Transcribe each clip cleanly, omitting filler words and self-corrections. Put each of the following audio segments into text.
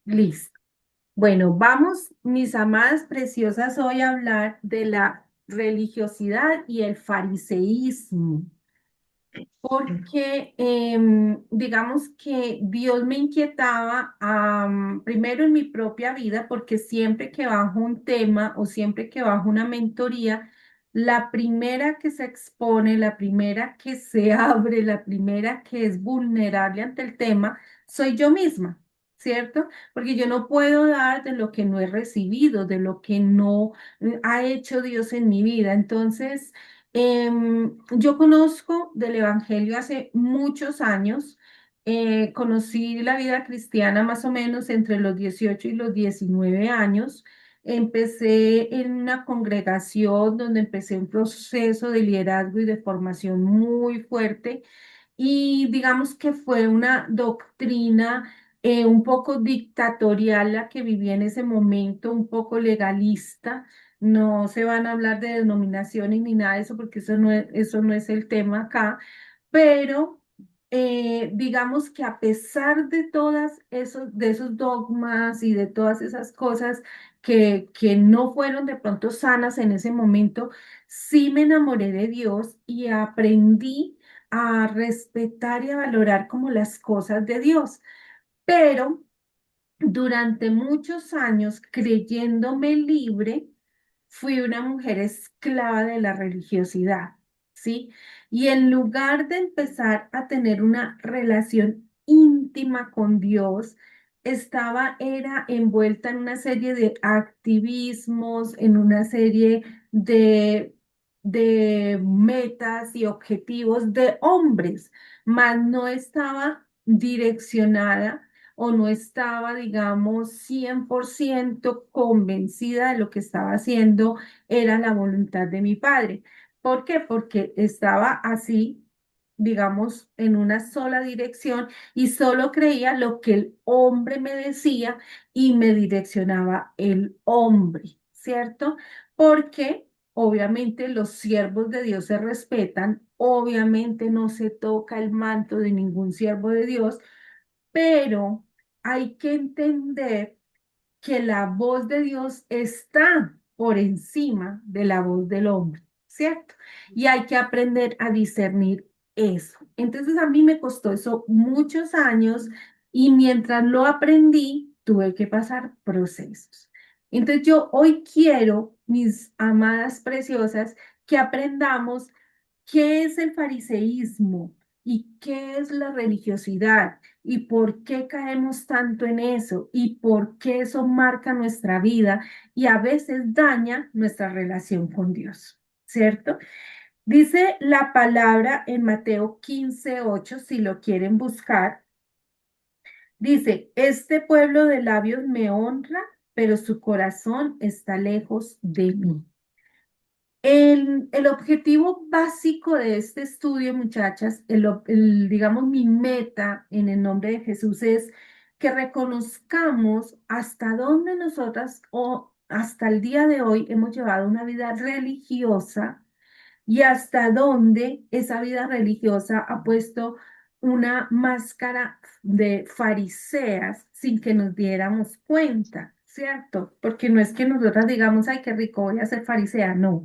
Listo. Bueno, vamos, mis amadas preciosas, hoy a hablar de la religiosidad y el fariseísmo, porque digamos que Dios me inquietaba primero en mi propia vida, porque siempre que bajo un tema o siempre que bajo una mentoría, la primera que se expone, la primera que se abre, la primera que es vulnerable ante el tema, soy yo misma. ¿Cierto? Porque yo no puedo dar de lo que no he recibido, de lo que no ha hecho Dios en mi vida. Entonces, yo conozco del Evangelio hace muchos años. Conocí la vida cristiana más o menos entre los 18 y los 19 años. Empecé en una congregación donde empecé un proceso de liderazgo y de formación muy fuerte y digamos que fue una doctrina un poco dictatorial la que viví en ese momento, un poco legalista. No se van a hablar de denominaciones ni nada de eso porque eso no es el tema acá, pero digamos que a pesar de de esos dogmas y de todas esas cosas que no fueron de pronto sanas en ese momento, sí me enamoré de Dios y aprendí a respetar y a valorar como las cosas de Dios. Pero durante muchos años, creyéndome libre, fui una mujer esclava de la religiosidad, ¿sí? Y en lugar de empezar a tener una relación íntima con Dios, era envuelta en una serie de activismos, en una serie de, de metas y objetivos de hombres, mas no estaba direccionada o no estaba, digamos, 100% convencida de lo que estaba haciendo era la voluntad de mi padre. ¿Por qué? Porque estaba así, digamos, en una sola dirección y solo creía lo que el hombre me decía y me direccionaba el hombre, ¿cierto? Porque obviamente los siervos de Dios se respetan, obviamente no se toca el manto de ningún siervo de Dios, pero hay que entender que la voz de Dios está por encima de la voz del hombre, ¿cierto? Y hay que aprender a discernir eso. Entonces a mí me costó eso muchos años y mientras lo aprendí, tuve que pasar procesos. Entonces yo hoy quiero, mis amadas preciosas, que aprendamos qué es el fariseísmo y qué es la religiosidad y por qué caemos tanto en eso y por qué eso marca nuestra vida y a veces daña nuestra relación con Dios, ¿cierto? Dice la palabra en Mateo 15:8, si lo quieren buscar, dice, este pueblo de labios me honra, pero su corazón está lejos de mí. El objetivo básico de este estudio, muchachas, digamos, mi meta en el nombre de Jesús es que reconozcamos hasta dónde nosotras o hasta el día de hoy hemos llevado una vida religiosa y hasta dónde esa vida religiosa ha puesto una máscara de fariseas sin que nos diéramos cuenta, ¿cierto? Porque no es que nosotras digamos, ay, qué rico, voy a ser farisea, no,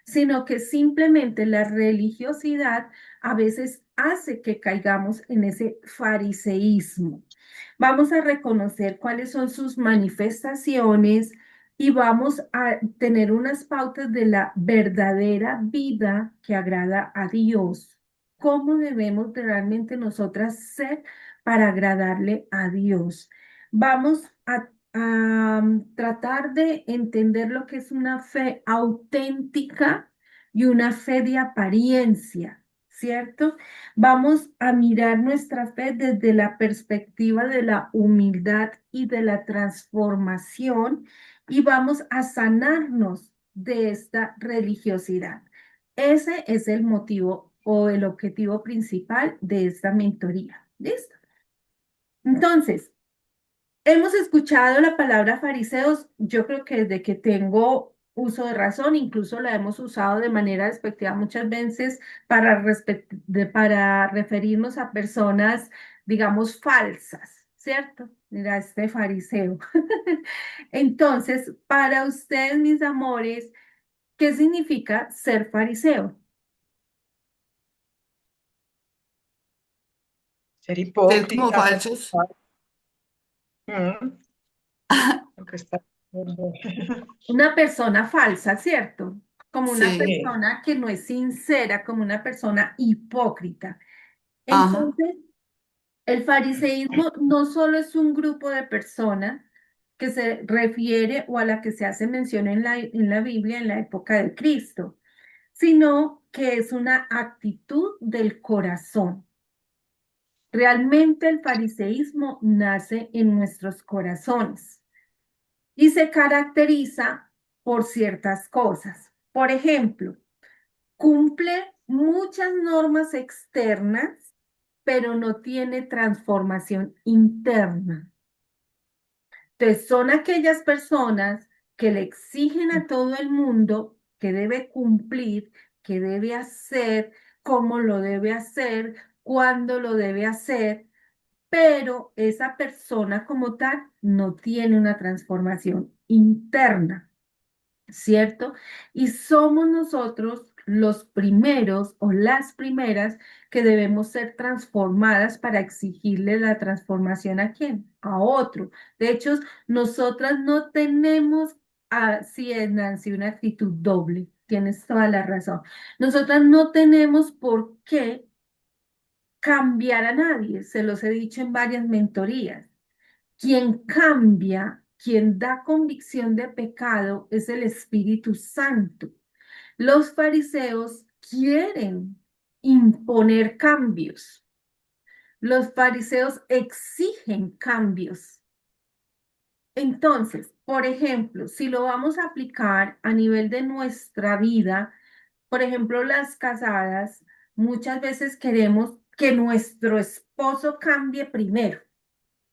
sino que simplemente la religiosidad a veces hace que caigamos en ese fariseísmo. Vamos a reconocer cuáles son sus manifestaciones y vamos a tener unas pautas de la verdadera vida que agrada a Dios. ¿Cómo debemos de realmente nosotras ser para agradarle a Dios? Vamos a tratar de entender lo que es una fe auténtica y una fe de apariencia, ¿cierto? Vamos a mirar nuestra fe desde la perspectiva de la humildad y de la transformación y vamos a sanarnos de esta religiosidad. Ese es el motivo o el objetivo principal de esta mentoría. ¿Listo? Entonces, hemos escuchado la palabra fariseos, yo creo que desde que tengo uso de razón, incluso la hemos usado de manera despectiva muchas veces para referirnos a personas, digamos, falsas. ¿cierto? Mira, este fariseo. Entonces, para ustedes, mis amores, ¿qué significa ser fariseo? Ser Ser como hipócrita, falsos. mm, lo que está. Una persona falsa, ¿cierto? Como una Sí. Sí, persona que no es sincera, como una persona hipócrita. Ajá. Entonces, el fariseísmo no solo es un grupo de personas que se refiere o a la que se hace mención en la Biblia en la época de Cristo, sino que es una actitud del corazón. Realmente el fariseísmo nace en nuestros corazones y se caracteriza por ciertas cosas. Por ejemplo, cumple muchas normas externas, pero no tiene transformación interna. Entonces, son aquellas personas que le exigen a todo el mundo que debe cumplir, que debe hacer, cómo lo debe hacer, cuándo lo debe hacer, pero esa persona como tal no tiene una transformación interna. ¿Cierto? Y somos nosotros los primeros o las primeras que debemos ser transformadas para exigirle la transformación a quién, a otro. De hecho, nosotras no tenemos, así es, Nancy, una actitud doble. Tienes toda la razón. Nosotras no tenemos por qué cambiar a nadie. Se los he dicho en varias mentorías. Quien cambia, quien da convicción de pecado es el Espíritu Santo. Los fariseos quieren imponer cambios. Los fariseos exigen cambios. Entonces, por ejemplo, si lo vamos a aplicar a nivel de nuestra vida, por ejemplo, las casadas, muchas veces queremos que nuestro esposo cambie primero.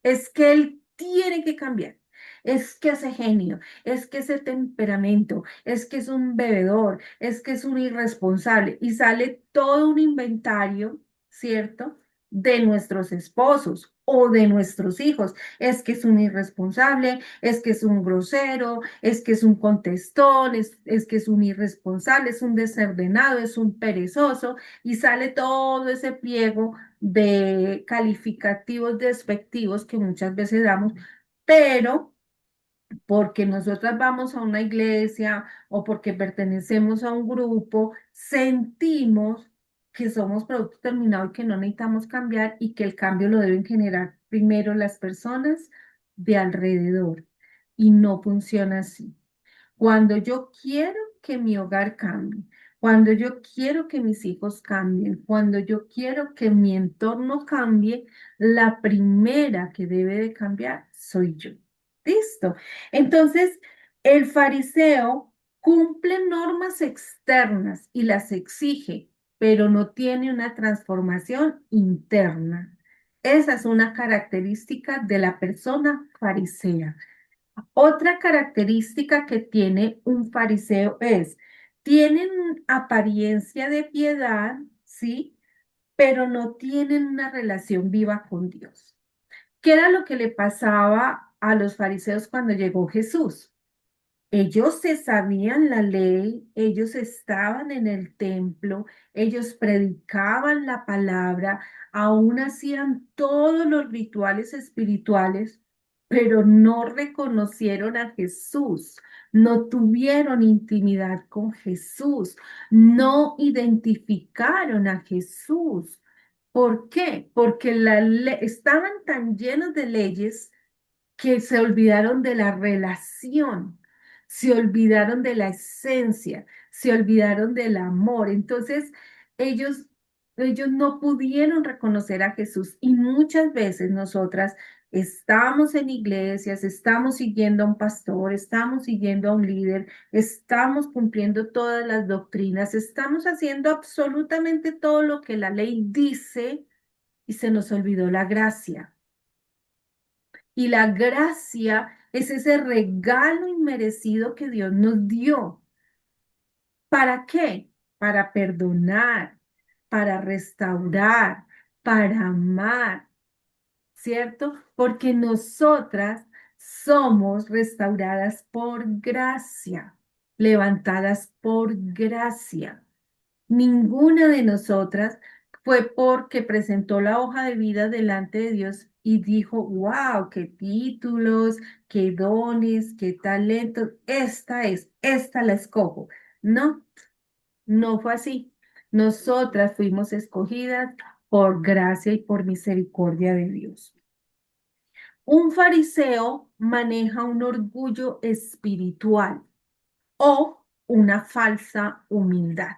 Es que él tiene que cambiar. Es que ese genio, es que ese temperamento, es que es un bebedor, es que es un irresponsable. Y sale todo un inventario, ¿cierto? De nuestros esposos o de nuestros hijos. Es que es un irresponsable, es que es un grosero, es que es un contestón, es que es un irresponsable, es un desordenado, es un perezoso. Y sale todo ese pliego de calificativos despectivos que muchas veces damos, pero porque nosotras vamos a una iglesia o porque pertenecemos a un grupo, sentimos que somos producto terminado y que no necesitamos cambiar y que el cambio lo deben generar primero las personas de alrededor. Y no funciona así. Cuando yo quiero que mi hogar cambie, cuando yo quiero que mis hijos cambien, cuando yo quiero que mi entorno cambie, la primera que debe de cambiar soy yo. ¿Listo? Entonces, el fariseo cumple normas externas y las exige, pero no tiene una transformación interna. Esa es una característica de la persona farisea. Otra característica que tiene un fariseo es, tienen apariencia de piedad, ¿sí? Pero no tienen una relación viva con Dios. ¿Qué era lo que le pasaba a los fariseos cuando llegó Jesús? Ellos se sabían la ley, ellos estaban en el templo, ellos predicaban la palabra, aún hacían todos los rituales espirituales, pero no reconocieron a Jesús, no tuvieron intimidad con Jesús, no identificaron a Jesús. ¿Por qué? Porque estaban tan llenos de leyes que se olvidaron de la relación, se olvidaron de la esencia, se olvidaron del amor. Entonces, ellos, ellos no pudieron reconocer a Jesús y muchas veces nosotras estamos en iglesias, estamos siguiendo a un pastor, estamos siguiendo a un líder, estamos cumpliendo todas las doctrinas, estamos haciendo absolutamente todo lo que la ley dice y se nos olvidó la gracia. Y la gracia es ese regalo inmerecido que Dios nos dio. ¿Para qué? Para perdonar, para restaurar, para amar. ¿cierto? Porque nosotras somos restauradas por gracia, levantadas por gracia. Ninguna de nosotras fue porque presentó la hoja de vida delante de Dios y dijo, wow, qué títulos, qué dones, qué talentos, esta la escojo. No, no fue así. Nosotras fuimos escogidas por gracia y por misericordia de Dios. Un fariseo maneja un orgullo espiritual o una falsa humildad.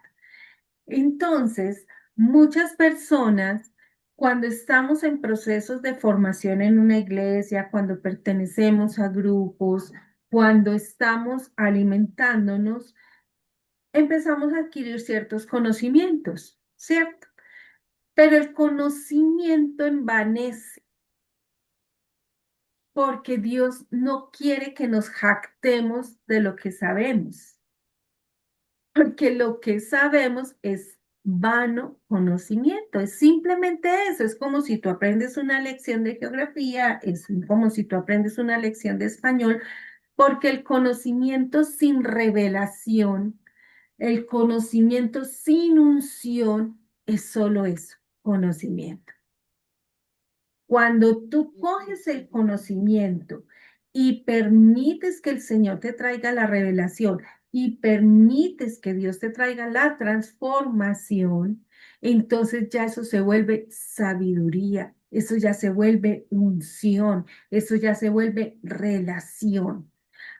Entonces, muchas personas, cuando estamos en procesos de formación en una iglesia, cuando pertenecemos a grupos, cuando estamos alimentándonos, empezamos a adquirir ciertos conocimientos, ¿cierto? Pero el conocimiento envanece porque Dios no quiere que nos jactemos de lo que sabemos, porque lo que sabemos es vano conocimiento, es simplemente eso, es como si tú aprendes una lección de geografía, es como si tú aprendes una lección de español, porque el conocimiento sin revelación, el conocimiento sin unción es solo eso, conocimiento. Cuando tú coges el conocimiento y permites que el Señor te traiga la revelación y permites que Dios te traiga la transformación, entonces ya eso se vuelve sabiduría, eso ya se vuelve unción, eso ya se vuelve relación.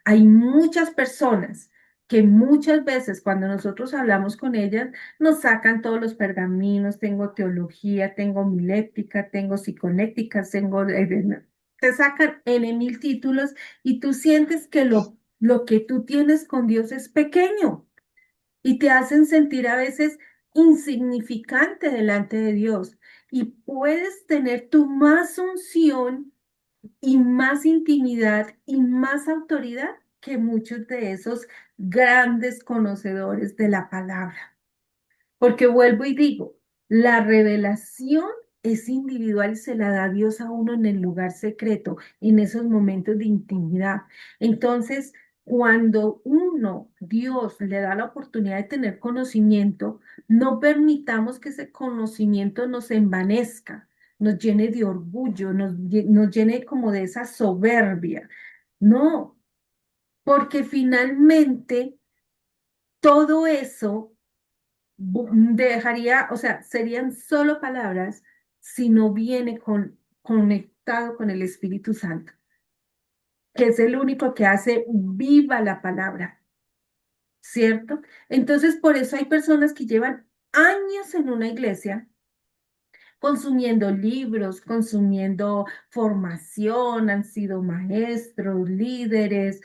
Hay muchas personas que muchas veces cuando nosotros hablamos con ellas nos sacan todos los pergaminos, tengo teología, tengo milética, tengo psiconéticas, te sacan N mil títulos y tú sientes que lo que tú tienes con Dios es pequeño y te hacen sentir a veces insignificante delante de Dios y puedes tener tu más unción y más intimidad y más autoridad que muchos de esos grandes conocedores de la palabra. Porque vuelvo y digo, la revelación es individual y se la da Dios a uno en el lugar secreto, en esos momentos de intimidad. Entonces, cuando Dios le da la oportunidad de tener conocimiento, no permitamos que ese conocimiento nos envanezca, nos llene de orgullo, nos llene como de esa soberbia. No, porque finalmente todo eso dejaría, o sea, serían solo palabras si no viene conectado con el Espíritu Santo, que es el único que hace viva la palabra, ¿cierto? Entonces, por eso hay personas que llevan años en una iglesia consumiendo libros, consumiendo formación, han sido maestros, líderes,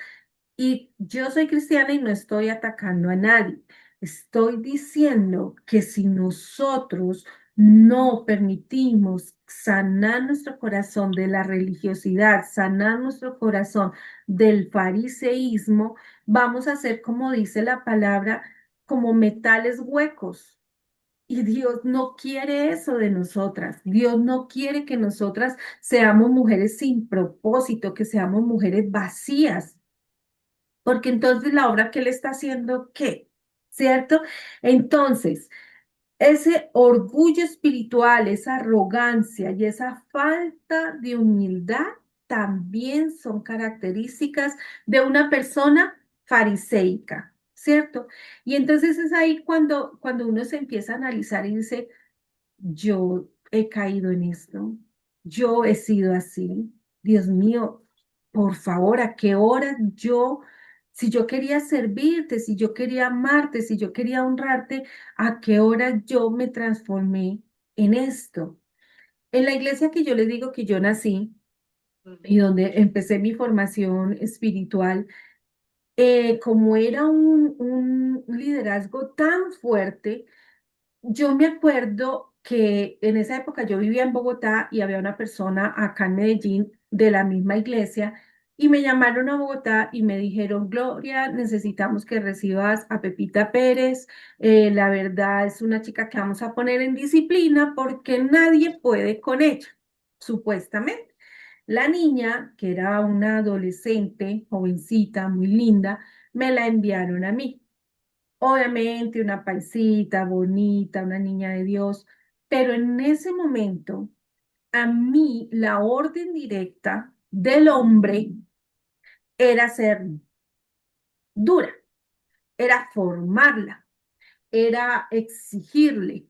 y yo soy cristiana y no estoy atacando a nadie. Estoy diciendo que si nosotros no permitimos sanar nuestro corazón de la religiosidad, sanar nuestro corazón del fariseísmo, vamos a ser, como dice la palabra, como metales huecos. Y Dios no quiere eso de nosotras. Dios no quiere que nosotras seamos mujeres sin propósito, que seamos mujeres vacías. Porque entonces la obra que él está haciendo, ¿qué? ¿Cierto? Entonces, ese orgullo espiritual, esa arrogancia y esa falta de humildad también son características de una persona fariseica, ¿cierto? Y entonces es ahí cuando uno se empieza a analizar y dice, yo he caído en esto, yo he sido así, Dios mío, por favor, ¿a qué hora si yo quería servirte, si yo quería amarte, si yo quería honrarte, a qué hora yo me transformé en esto? En la iglesia que yo les digo que yo nací y donde empecé mi formación espiritual, como era un liderazgo tan fuerte, yo me acuerdo que en esa época yo vivía en Bogotá y había una persona acá en Medellín de la misma iglesia y me llamaron a Bogotá y me dijeron, Gloria, necesitamos que recibas a Pepita Pérez. La verdad es una chica que vamos a poner en disciplina porque nadie puede con ella, supuestamente. La niña, que era una adolescente, jovencita, muy linda, me la enviaron a mí. Obviamente una paisita bonita, una niña de Dios, pero en ese momento a mí la orden directa del hombre era ser dura, era formarla, era exigirle,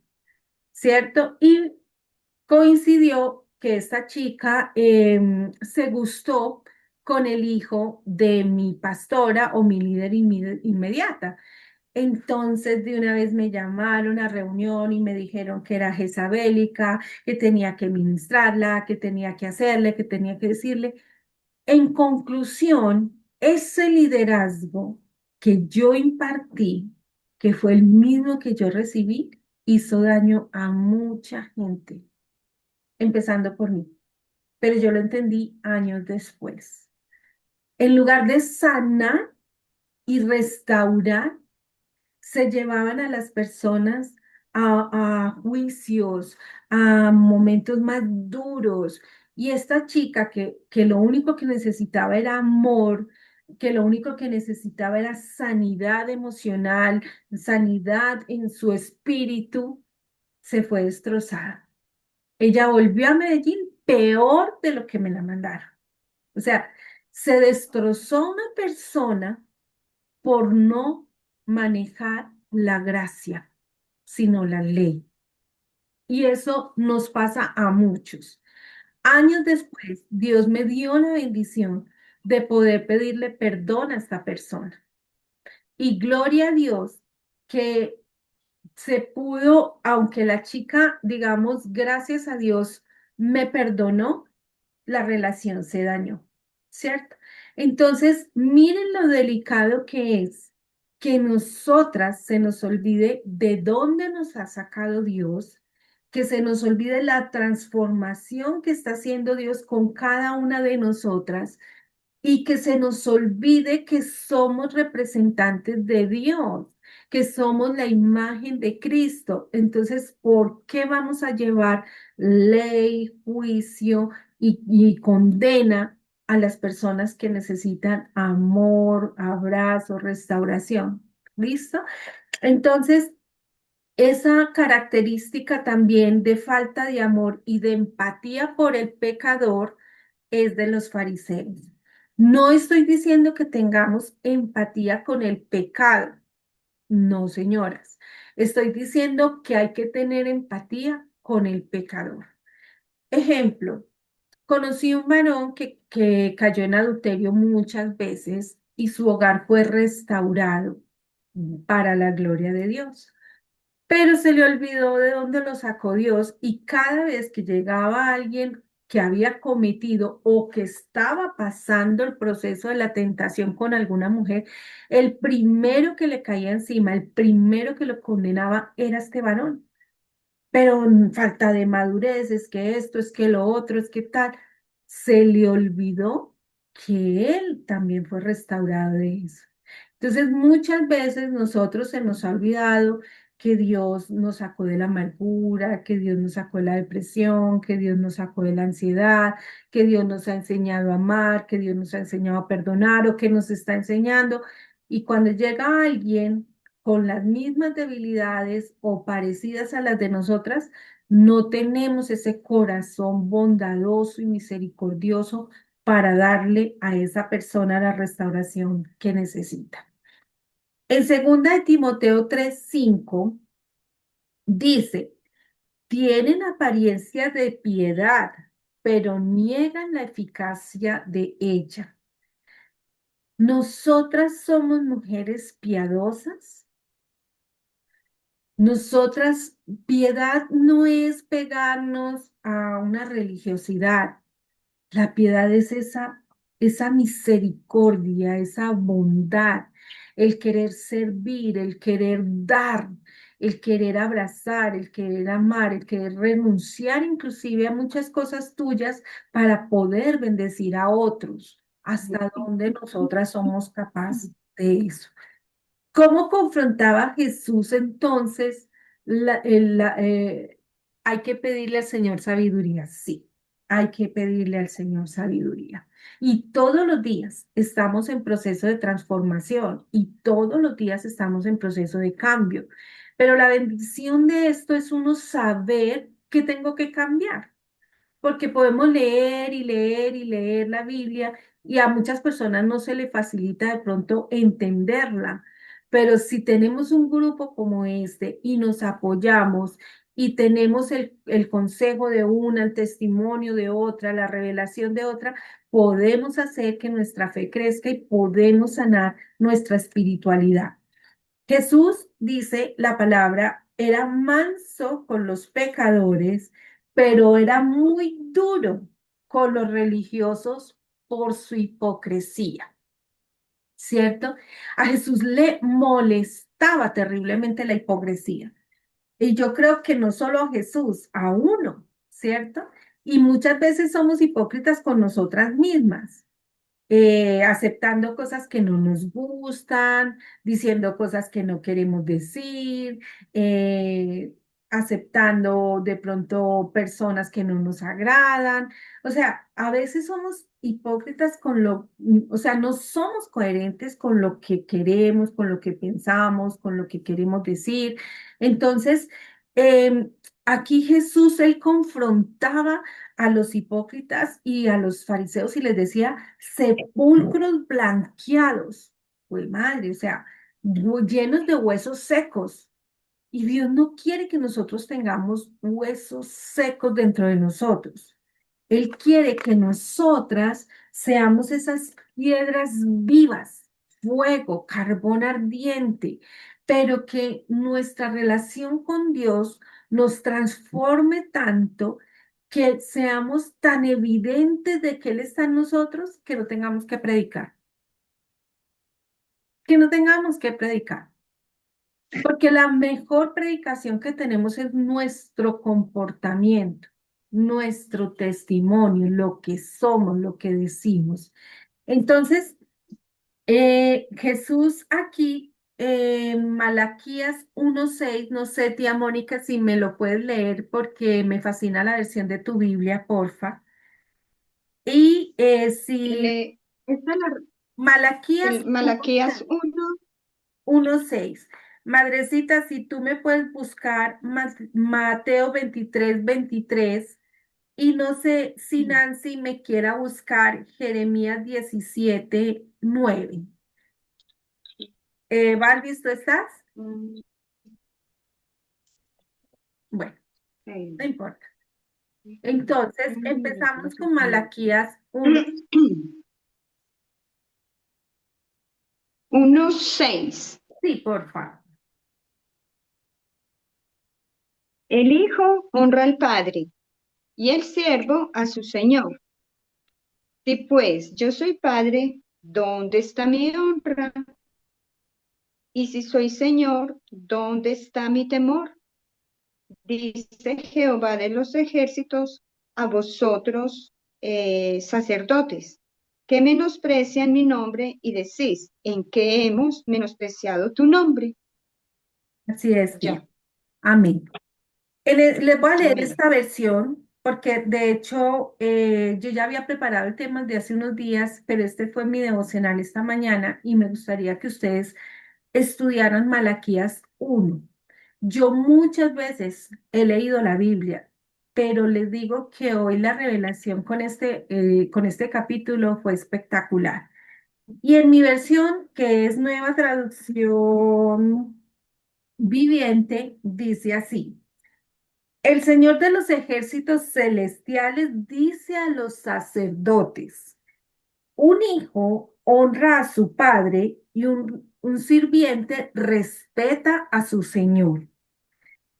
¿cierto? Y coincidió que esta chica se gustó con el hijo de mi pastora o mi líder inmediata. Entonces de una vez me llamaron a reunión y me dijeron que era jezabélica, que tenía que ministrarla, que tenía que hacerle, que tenía que decirle. En conclusión, ese liderazgo que yo impartí, que fue el mismo que yo recibí, hizo daño a mucha gente, empezando por mí. Pero yo lo entendí años después. En lugar de sanar y restaurar, se llevaban a las personas a juicios, a momentos más duros. Y esta chica que lo único que necesitaba era amor, que lo único que necesitaba era sanidad emocional, sanidad en su espíritu, se fue destrozada. Ella volvió a Medellín peor de lo que me la mandaron. O sea, se destrozó una persona por no manejar la gracia, sino la ley. Y eso nos pasa a muchos. Años después, Dios me dio la bendición de poder pedirle perdón a esta persona. Y gloria a Dios que se pudo, aunque la chica, digamos, gracias a Dios, me perdonó, la relación se dañó, ¿cierto? Entonces, miren lo delicado que es que nosotras se nos olvide de dónde nos ha sacado Dios, que se nos olvide la transformación que está haciendo Dios con cada una de nosotras y que se nos olvide que somos representantes de Dios, que somos la imagen de Cristo. Entonces, ¿por qué vamos a llevar ley, juicio y condena a las personas que necesitan amor, abrazo, restauración? ¿Listo? Entonces, esa característica también de falta de amor y de empatía por el pecador es de los fariseos. No estoy diciendo que tengamos empatía con el pecado, no, señoras. Estoy diciendo que hay que tener empatía con el pecador. Ejemplo, conocí un varón que cayó en adulterio muchas veces y su hogar fue restaurado para la gloria de Dios. Pero se le olvidó de dónde lo sacó Dios y cada vez que llegaba alguien que había cometido o que estaba pasando el proceso de la tentación con alguna mujer, el primero que le caía encima, el primero que lo condenaba era este varón. Pero falta de madurez, es que esto, es que lo otro, es que tal. Se le olvidó que él también fue restaurado de eso. Entonces, muchas veces nosotros se nos ha olvidado que Dios nos sacó de la amargura, que Dios nos sacó de la depresión, que Dios nos sacó de la ansiedad, que Dios nos ha enseñado a amar, que Dios nos ha enseñado a perdonar o que nos está enseñando. Y cuando llega alguien con las mismas debilidades o parecidas a las de nosotras, no tenemos ese corazón bondadoso y misericordioso para darle a esa persona la restauración que necesita. En segunda de Timoteo 3:5 dice, tienen apariencia de piedad, pero niegan la eficacia de ella. Nosotras somos mujeres piadosas. Nosotras, piedad no es pegarnos a una religiosidad. La piedad es esa misericordia, esa bondad, el querer servir, el querer dar, el querer abrazar, el querer amar, el querer renunciar inclusive a muchas cosas tuyas para poder bendecir a otros. ¿Hasta dónde nosotras somos capaces de eso? ¿Cómo confrontaba Jesús entonces? Hay que pedirle al Señor sabiduría, sí. hay que pedirle al Señor sabiduría. Y todos los días estamos en proceso de transformación y todos los días estamos en proceso de cambio. Pero la bendición de esto es uno saber que tengo que cambiar, porque podemos leer y leer y leer la Biblia y a muchas personas no se le facilita de pronto entenderla, pero si tenemos un grupo como este y nos apoyamos y tenemos el consejo de una, el testimonio de otra, la revelación de otra, podemos hacer que nuestra fe crezca y podemos sanar nuestra espiritualidad. Jesús dice la palabra, era manso con los pecadores, pero era muy duro con los religiosos por su hipocresía, ¿cierto? A Jesús le molestaba terriblemente la hipocresía. Y yo creo que no solo a Jesús, a uno, ¿cierto? Y muchas veces somos hipócritas con nosotras mismas, aceptando cosas que no nos gustan, diciendo cosas que no queremos decir, eh, aceptando de pronto personas que no nos agradan. O sea, a veces somos hipócritas con o sea, no somos coherentes con lo que queremos, con lo que pensamos, con lo que queremos decir. Entonces, em, aquí Jesús, él confrontaba a los hipócritas y a los fariseos y les decía, sepulcros blanqueados, pues madre, o sea, llenos de huesos secos. Y Dios no quiere que nosotros tengamos huesos secos dentro de nosotros. Él quiere que nosotras seamos esas piedras vivas, fuego, carbón ardiente, pero que nuestra relación con Dios nos transforme tanto que seamos tan evidentes de que Él está en nosotros que no tengamos que predicar, que no tengamos que predicar. Porque la mejor predicación que tenemos es nuestro comportamiento, nuestro testimonio, lo que somos, lo que decimos. Entonces, Jesús aquí, Malaquías 1:6, no sé, tía Mónica, si me lo puedes leer porque me fascina la versión de tu Biblia, porfa. Y si Le, esta es Malaquías Malaquías 1. 1:6. Madrecita, si tú me puedes buscar Mateo 23:23 y no sé si Nancy me quiera buscar Jeremías 17:9. Barbie, ¿tú estás? mm, Bueno, eh, no importa. Entonces, empezamos con Malaquías 1. 1:6. Sí, por favor. El hijo honra al padre y el siervo a su señor. Si pues yo soy padre, ¿dónde está mi honra? Y si soy señor, ¿dónde está mi temor? Dice Jehová de los ejércitos a vosotros, sacerdotes, que menosprecian mi nombre y decís, ¿en qué hemos menospreciado tu nombre? Así es, tía. Ya, Amén. Les voy a leer amén. esta versión porque de hecho yo ya había preparado el tema de hace unos días, pero este fue mi devocional esta mañana y me gustaría que ustedes estudiaran Malaquías 1. Yo muchas veces he leído la Biblia, pero les digo que hoy la revelación con este capítulo fue espectacular. Y en mi versión, que es Nueva Traducción Viviente, dice así. El Señor de los ejércitos celestiales dice a los sacerdotes, un hijo honra a su padre y un sirviente respeta a su señor.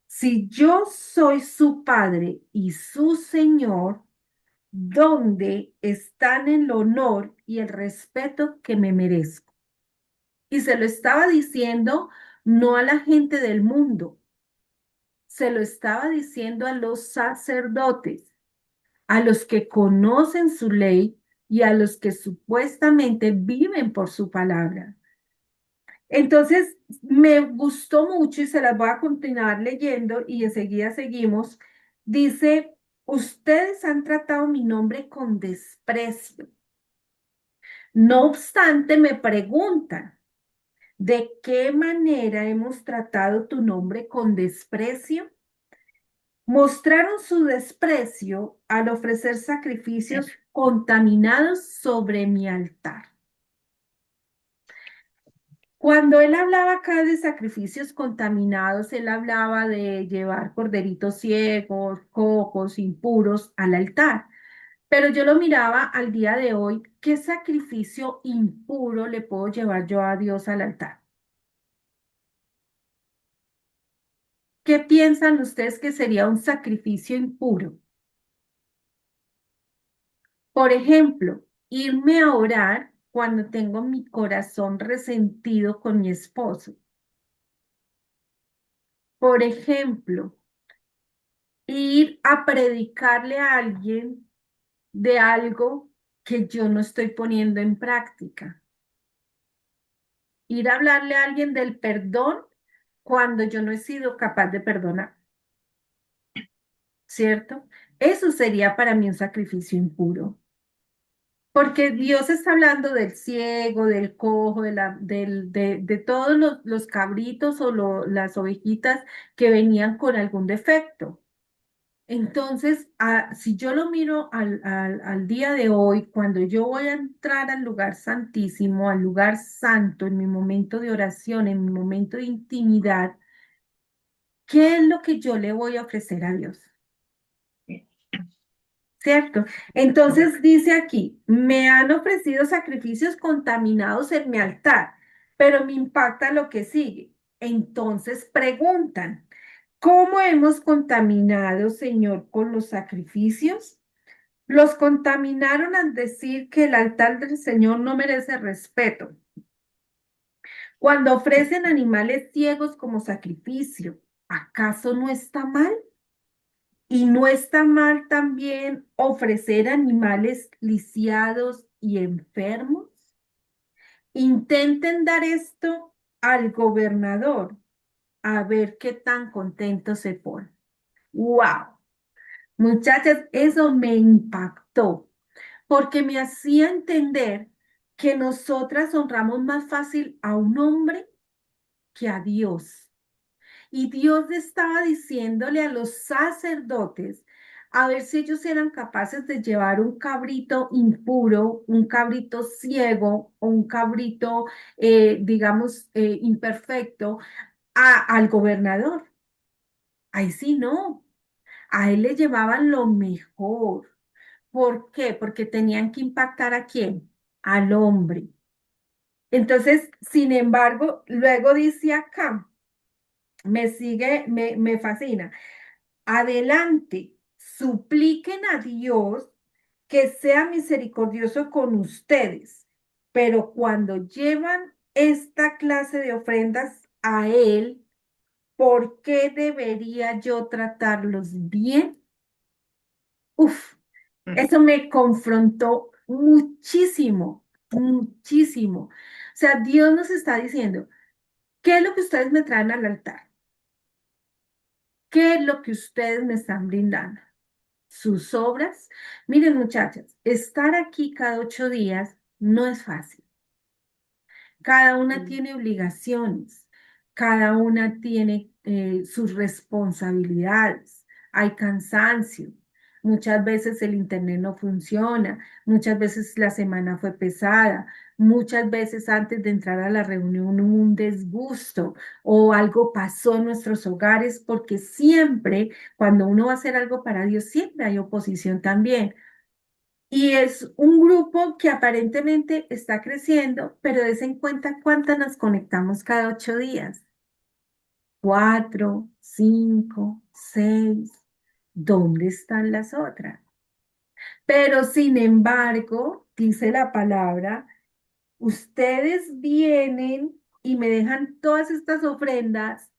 Si yo soy su padre y su señor, ¿dónde están el honor y el respeto que me merezco? Y se lo estaba diciendo no a la gente del mundo, se lo estaba diciendo a los sacerdotes, a los que conocen su ley y a los que supuestamente viven por su palabra. Entonces, me gustó mucho y se las voy a continuar leyendo y enseguida seguimos. Dice, Ustedes han tratado mi nombre con desprecio. No obstante, me preguntan, ¿de qué manera hemos tratado tu nombre con desprecio? Mostraron su desprecio al ofrecer sacrificios contaminados sobre mi altar. Cuando él hablaba acá de sacrificios contaminados, él hablaba de llevar corderitos ciegos, cojos, impuros al altar. Pero yo lo miraba al día de hoy, ¿qué sacrificio impuro le puedo llevar yo a Dios al altar? ¿Qué piensan ustedes que sería un sacrificio impuro? Por ejemplo, irme a orar cuando tengo mi corazón resentido con mi esposo. Por ejemplo, ir a predicarle a alguien de algo que yo no estoy poniendo en práctica. Ir a hablarle a alguien del perdón cuando yo no he sido capaz de perdonar, ¿cierto? Eso sería para mí un sacrificio impuro. Porque Dios está hablando del ciego, del cojo, de todos los cabritos o las ovejitas que venían con algún defecto. Entonces, si yo lo miro al día de hoy, cuando yo voy a entrar al lugar santísimo, al lugar santo, en mi momento de oración, en mi momento de intimidad, ¿qué es lo que yo le voy a ofrecer a Dios? ¿Cierto? Entonces dice aquí, me han ofrecido sacrificios contaminados en mi altar, pero me impacta lo que sigue. Entonces preguntan, ¿cómo hemos contaminado, Señor, con los sacrificios? Los contaminaron al decir que el altar del Señor no merece respeto. Cuando ofrecen animales ciegos como sacrificio, ¿acaso no está mal? ¿Y no está mal también ofrecer animales lisiados y enfermos? Intenten dar esto al gobernador a ver qué tan contento se pone. ¡Wow! Muchachas, eso me impactó porque me hacía entender que nosotras honramos más fácil a un hombre que a Dios. Y Dios estaba diciéndole a los sacerdotes a ver si ellos eran capaces de llevar un cabrito impuro, un cabrito ciego o un cabrito, digamos, imperfecto al gobernador. Ahí sí no, a él le llevaban lo mejor. ¿Por qué? Porque tenían que impactar a quién, al hombre. Entonces, sin embargo, luego dice acá, me fascina. Adelante, supliquen a Dios que sea misericordioso con ustedes, pero cuando llevan esta clase de ofrendas a Él, ¿por qué debería yo tratarlos bien? Uf, eso me confrontó muchísimo, muchísimo. O sea, Dios nos está diciendo, ¿qué es lo que ustedes me traen al altar? ¿Qué es lo que ustedes me están brindando? Sus obras. Miren, muchachas, estar aquí cada 8 días no es fácil. Cada una tiene obligaciones, cada una tiene sus responsabilidades, hay cansancio. Muchas veces el internet no funciona, muchas veces la semana fue pesada, muchas veces antes de entrar a la reunión hubo un disgusto o algo pasó en nuestros hogares, porque siempre, cuando uno va a hacer algo para Dios, siempre hay oposición también. Y es un grupo que aparentemente está creciendo, pero des en cuenta cuántas nos conectamos cada 8 días. 4, 5, 6. ¿Dónde están las otras? Pero sin embargo, dice la palabra, ustedes vienen y me dejan todas estas ofrendas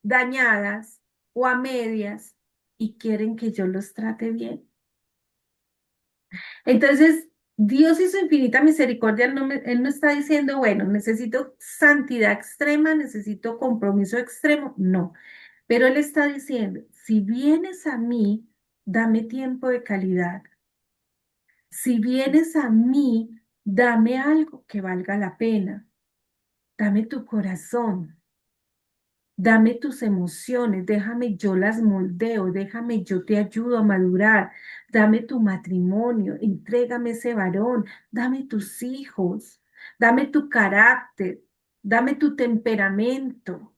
dañadas o a medias y quieren que yo los trate bien. Entonces, Dios y su infinita misericordia, Él no está diciendo, bueno, necesito santidad extrema, necesito compromiso extremo. No, pero Él está diciendo, si vienes a mí, dame tiempo de calidad. Si vienes a mí, dame algo que valga la pena. Dame tu corazón. Dame tus emociones, déjame yo las moldeo, déjame yo te ayudo a madurar, dame tu matrimonio, entrégame ese varón, dame tus hijos, dame tu carácter, dame tu temperamento.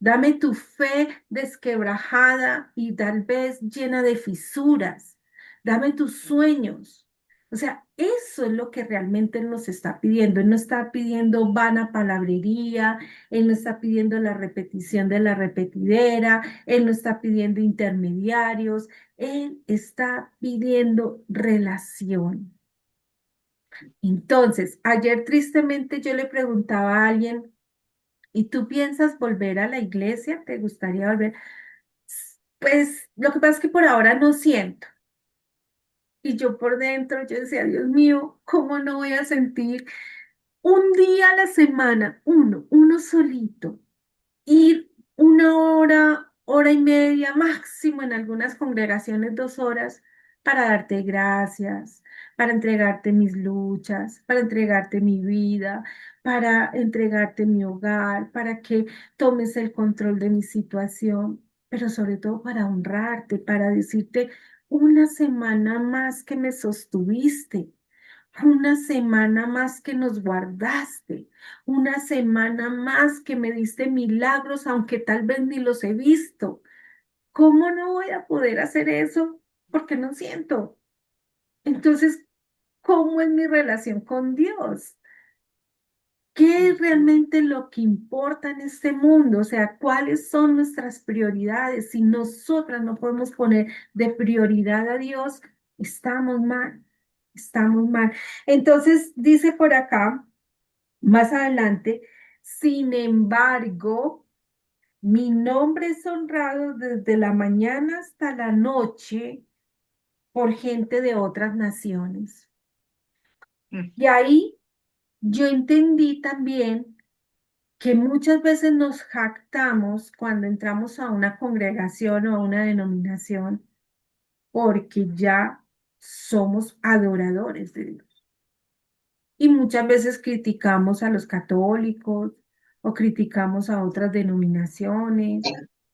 Dame tu fe desquebrajada y tal vez llena de fisuras. Dame tus sueños. O sea, eso es lo que realmente Él nos está pidiendo. Él no está pidiendo vana palabrería, Él no está pidiendo la repetición de la repetidera, Él no está pidiendo intermediarios, Él está pidiendo relación. Entonces, ayer tristemente yo le preguntaba a alguien, ¿y tú piensas volver a la iglesia? ¿Te gustaría volver? Pues lo que pasa es que por ahora no siento. Y yo por dentro, yo decía, Dios mío, ¿cómo no voy a sentir un día a la semana, uno solito? Ir 1 hora, hora y media máximo en algunas congregaciones, 2 horas, para darte gracias, para entregarte mis luchas, para entregarte mi vida, para entregarte mi hogar, para que tomes el control de mi situación, pero sobre todo para honrarte, para decirte una semana más que me sostuviste. Una semana más que nos guardaste, una semana más que me diste milagros, aunque tal vez ni los he visto. ¿Cómo no voy a poder hacer eso? Porque no siento. Entonces, ¿cómo es mi relación con Dios? ¿Qué es realmente lo que importa en este mundo? O sea, ¿cuáles son nuestras prioridades? Si nosotras no podemos poner de prioridad a Dios, estamos mal, estamos mal. Entonces, dice por acá, más adelante, sin embargo, mi nombre es honrado desde la mañana hasta la noche por gente de otras naciones. Mm. Y ahí yo entendí también que muchas veces nos jactamos cuando entramos a una congregación o a una denominación porque ya somos adoradores de Dios. Y muchas veces criticamos a los católicos o criticamos a otras denominaciones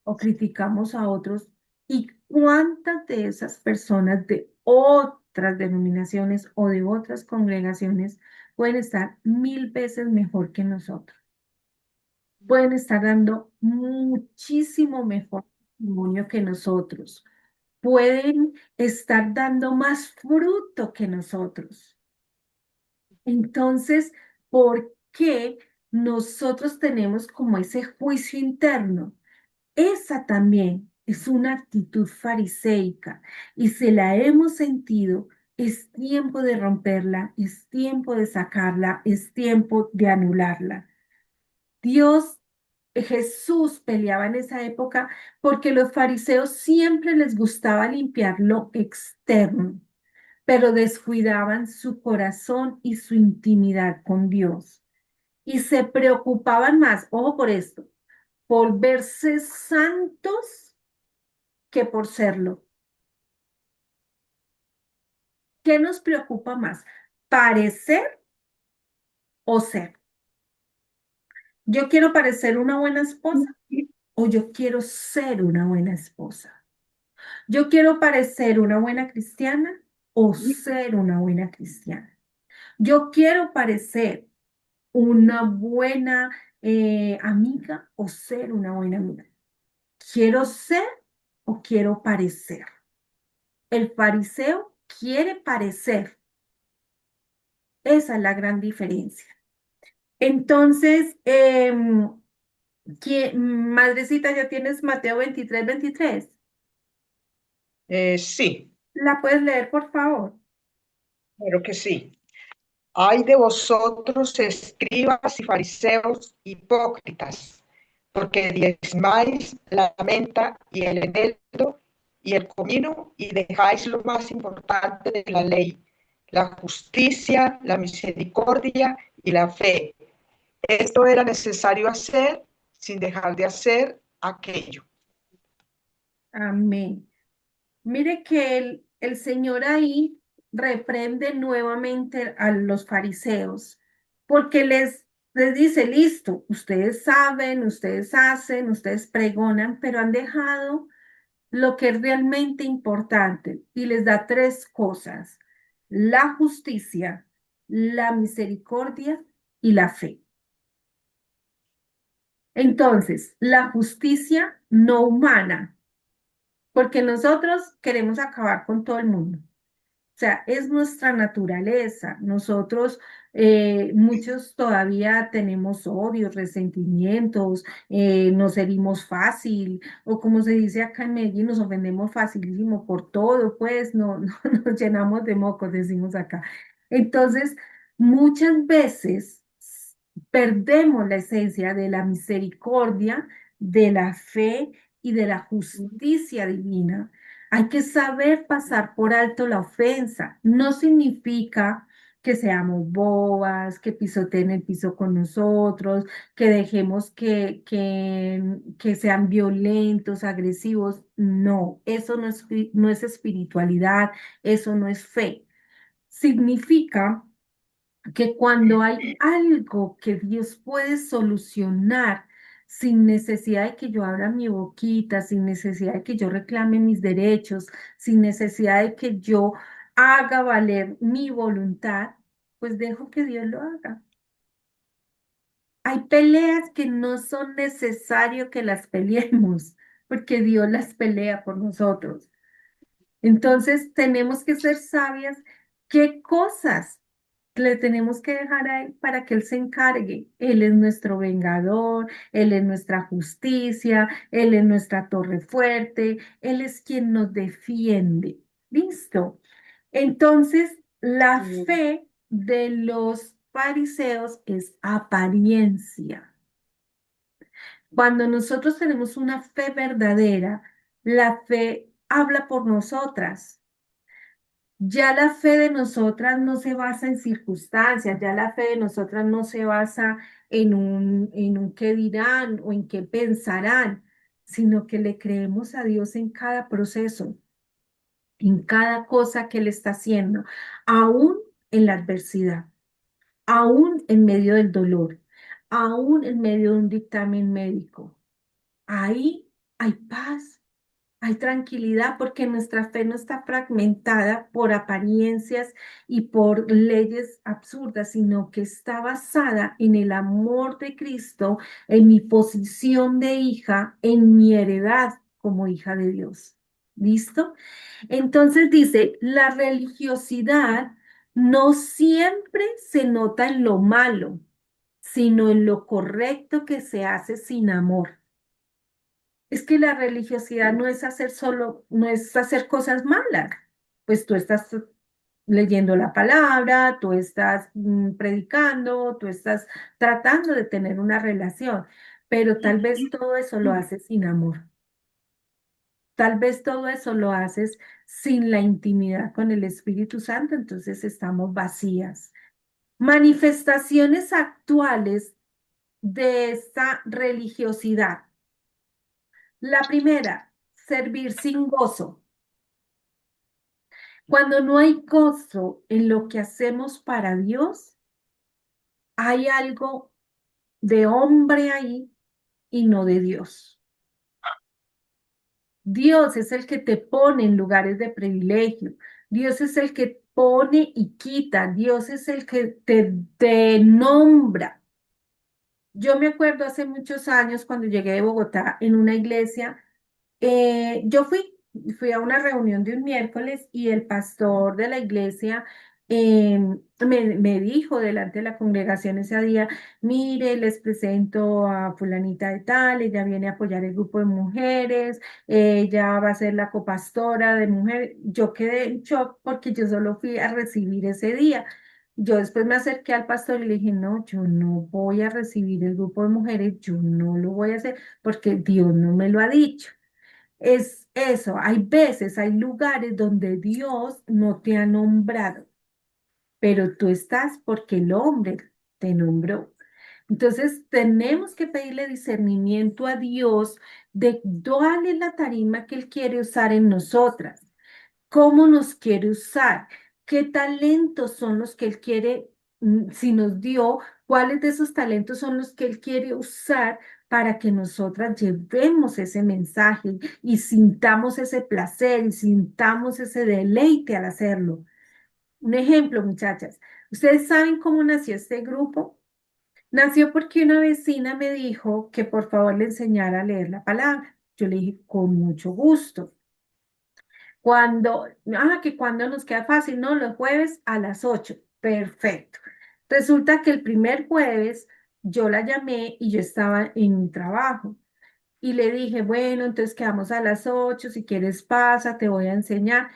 o criticamos a otros. ¿Y cuántas de esas personas de otras denominaciones o de otras congregaciones pueden estar 1000 veces mejor que nosotros? Pueden estar dando muchísimo mejor testimonio que nosotros. Pueden estar dando más fruto que nosotros. Entonces, ¿por qué nosotros tenemos como ese juicio interno? Esa también es una actitud fariseica y si la hemos sentido, es tiempo de romperla, es tiempo de sacarla, es tiempo de anularla. Dios, Jesús peleaba en esa época porque los fariseos siempre les gustaba limpiar lo externo, pero descuidaban su corazón y su intimidad con Dios. Y se preocupaban más, ojo por esto, por verse santos que por serlo. ¿Qué nos preocupa más? ¿Parecer o ser? ¿Yo quiero parecer una buena esposa o yo quiero ser una buena esposa? ¿Yo quiero parecer una buena cristiana o ser una buena cristiana? ¿Yo quiero parecer una buena amiga o ser una buena amiga? ¿Quiero ser o quiero parecer? El fariseo quiere parecer. Esa es la gran diferencia. Entonces, madrecita, ¿ya tienes Mateo 23:23? Sí, ¿La puedes leer, por favor? claro que sí. Ay de vosotros, escribas y fariseos hipócritas, porque diezmáis la menta y el eneldo y el comino y dejáis lo más importante de la ley, la justicia, la misericordia y la fe. Esto era necesario hacer sin dejar de hacer aquello. Amén. Mire que el Señor ahí reprende nuevamente a los fariseos porque les dice, listo, ustedes saben, ustedes hacen, ustedes pregonan, pero han dejado lo que es realmente importante y les da tres cosas: la justicia, la misericordia y la fe. Entonces, la justicia no humana, porque nosotros queremos acabar con todo el mundo. O sea, es nuestra naturaleza. Nosotros, muchos todavía tenemos odios, resentimientos, nos herimos fácil, o como se dice acá en Medellín, nos ofendemos facilísimo por todo, pues no, nos llenamos de mocos, decimos acá. Entonces, muchas veces perdemos la esencia de la misericordia, de la fe y de la justicia divina. Hay que saber pasar por alto la ofensa. No significa que seamos bobas, que pisoteen el piso con nosotros, que dejemos que sean violentos, agresivos. No, eso no es espiritualidad, eso no es fe. Significa que cuando hay algo que Dios puede solucionar sin necesidad de que yo abra mi boquita, sin necesidad de que yo reclame mis derechos, sin necesidad de que yo haga valer mi voluntad, pues dejo que Dios lo haga. Hay peleas que no son necesario que las peleemos, porque Dios las pelea por nosotros. Entonces tenemos que ser sabias qué cosas le tenemos que dejar a Él para que Él se encargue. Él es nuestro vengador, Él es nuestra justicia, Él es nuestra torre fuerte, Él es quien nos defiende. ¿Listo? Entonces, la Amén. fe de los fariseos es apariencia. Cuando nosotros tenemos una fe verdadera, la fe habla por nosotras. Ya la fe de nosotras no se basa en circunstancias, ya la fe de nosotras no se basa en un qué dirán o en qué pensarán, sino que le creemos a Dios en cada proceso, en cada cosa que Él está haciendo, aún en la adversidad, aún en medio del dolor, aún en medio de un dictamen médico. Ahí hay paz. Hay tranquilidad porque nuestra fe no está fragmentada por apariencias y por leyes absurdas, sino que está basada en el amor de Cristo, en mi posición de hija, en mi heredad como hija de Dios. ¿Listo? Entonces dice, la religiosidad no siempre se nota en lo malo, sino en lo correcto que se hace sin amor. Es que la religiosidad no es hacer solo, no es hacer cosas malas. Pues tú estás leyendo la palabra, tú estás predicando, tú estás tratando de tener una relación, pero tal vez todo eso lo haces sin amor. Tal vez todo eso lo haces sin la intimidad con el Espíritu Santo, entonces estamos vacías. Manifestaciones actuales de esta religiosidad. La primera, servir sin gozo. Cuando no hay gozo en lo que hacemos para Dios, hay algo de hombre ahí y no de Dios. Dios es el que te pone en lugares de privilegio. Dios es el que pone y quita. Dios es el que te nombra. Yo me acuerdo hace muchos años cuando llegué de Bogotá en una iglesia. Yo fui a una reunión de un miércoles y el pastor de la iglesia me dijo delante de la congregación ese día, mire, les presento a fulanita de tal, ella viene a apoyar el grupo de mujeres, ella va a ser la copastora de mujeres. Yo quedé en shock porque yo solo fui a recibir ese día. Yo después me acerqué al pastor y le dije, no, yo no voy a recibir el grupo de mujeres, yo no lo voy a hacer porque Dios no me lo ha dicho. Es eso, hay veces, hay lugares donde Dios no te ha nombrado, pero tú estás porque el hombre te nombró. Entonces, tenemos que pedirle discernimiento a Dios de cuál es la tarima que Él quiere usar en nosotras. cómo nos quiere usar, qué talentos son los que Él quiere, si nos dio, cuáles de esos talentos son los que Él quiere usar para que nosotras llevemos ese mensaje y sintamos ese placer y sintamos ese deleite al hacerlo. Un ejemplo, muchachas, ¿ustedes saben cómo nació este grupo? Nació porque una vecina me dijo que por favor le enseñara a leer la palabra. Yo le dije, con mucho gusto. Que cuando nos queda fácil, ¿no? Los jueves a las 8. Perfecto. Resulta que el primer jueves yo la llamé y yo estaba en mi trabajo. Y le dije, bueno, entonces quedamos a las 8. Si quieres pasa, te voy a enseñar.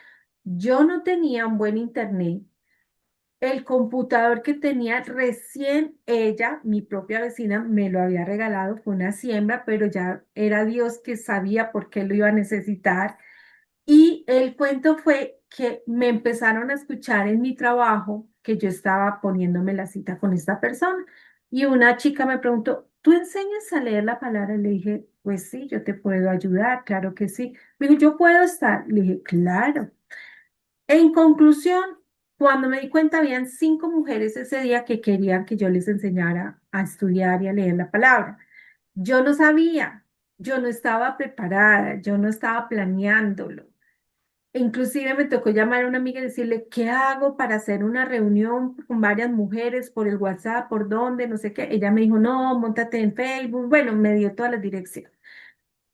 Yo no tenía un buen internet. El computador que tenía recién ella, mi propia vecina, me lo había regalado, fue una siembra, pero ya era Dios que sabía por qué lo iba a necesitar. Y el cuento fue que me empezaron a escuchar en mi trabajo que yo estaba poniéndome la cita con esta persona. Y una chica me preguntó, ¿tú enseñas a leer la palabra? Le dije, pues sí, yo te puedo ayudar, claro que sí. Me dijo, ¿yo puedo estar? Le dije, claro. En conclusión, cuando me di cuenta, habían 5 mujeres ese día que querían que yo les enseñara a estudiar y a leer la palabra. Yo no sabía, yo no estaba preparada, yo no estaba planeándolo. Inclusive me tocó llamar a una amiga y decirle, ¿qué hago para hacer una reunión con varias mujeres por el WhatsApp, por dónde, no sé qué? Ella me dijo, no, móntate en Facebook. Bueno, me dio todas las direcciones.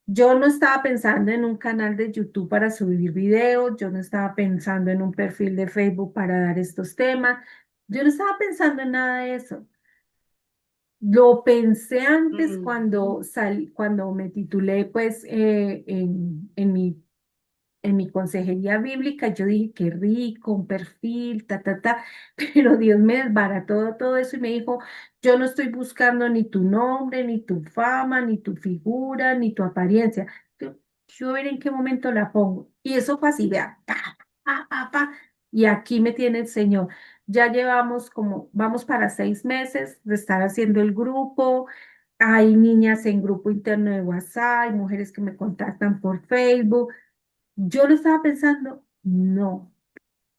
Yo no estaba pensando en un canal de YouTube para subir videos, yo no estaba pensando en un perfil de Facebook para dar estos temas, yo no estaba pensando en nada de eso. Lo pensé antes Mm, cuando me titulé pues en mi consejería bíblica, yo dije, qué rico, un perfil, pero Dios me desbarató todo eso y me dijo, yo no estoy buscando ni tu nombre, ni tu fama, ni tu figura, ni tu apariencia. Yo veré en qué momento la pongo. Y eso fue así, vea, pa. Y aquí me tiene el Señor. Ya llevamos vamos para 6 meses de estar haciendo el grupo. Hay niñas en grupo interno de WhatsApp, hay mujeres que me contactan por Facebook. Yo lo estaba pensando, no,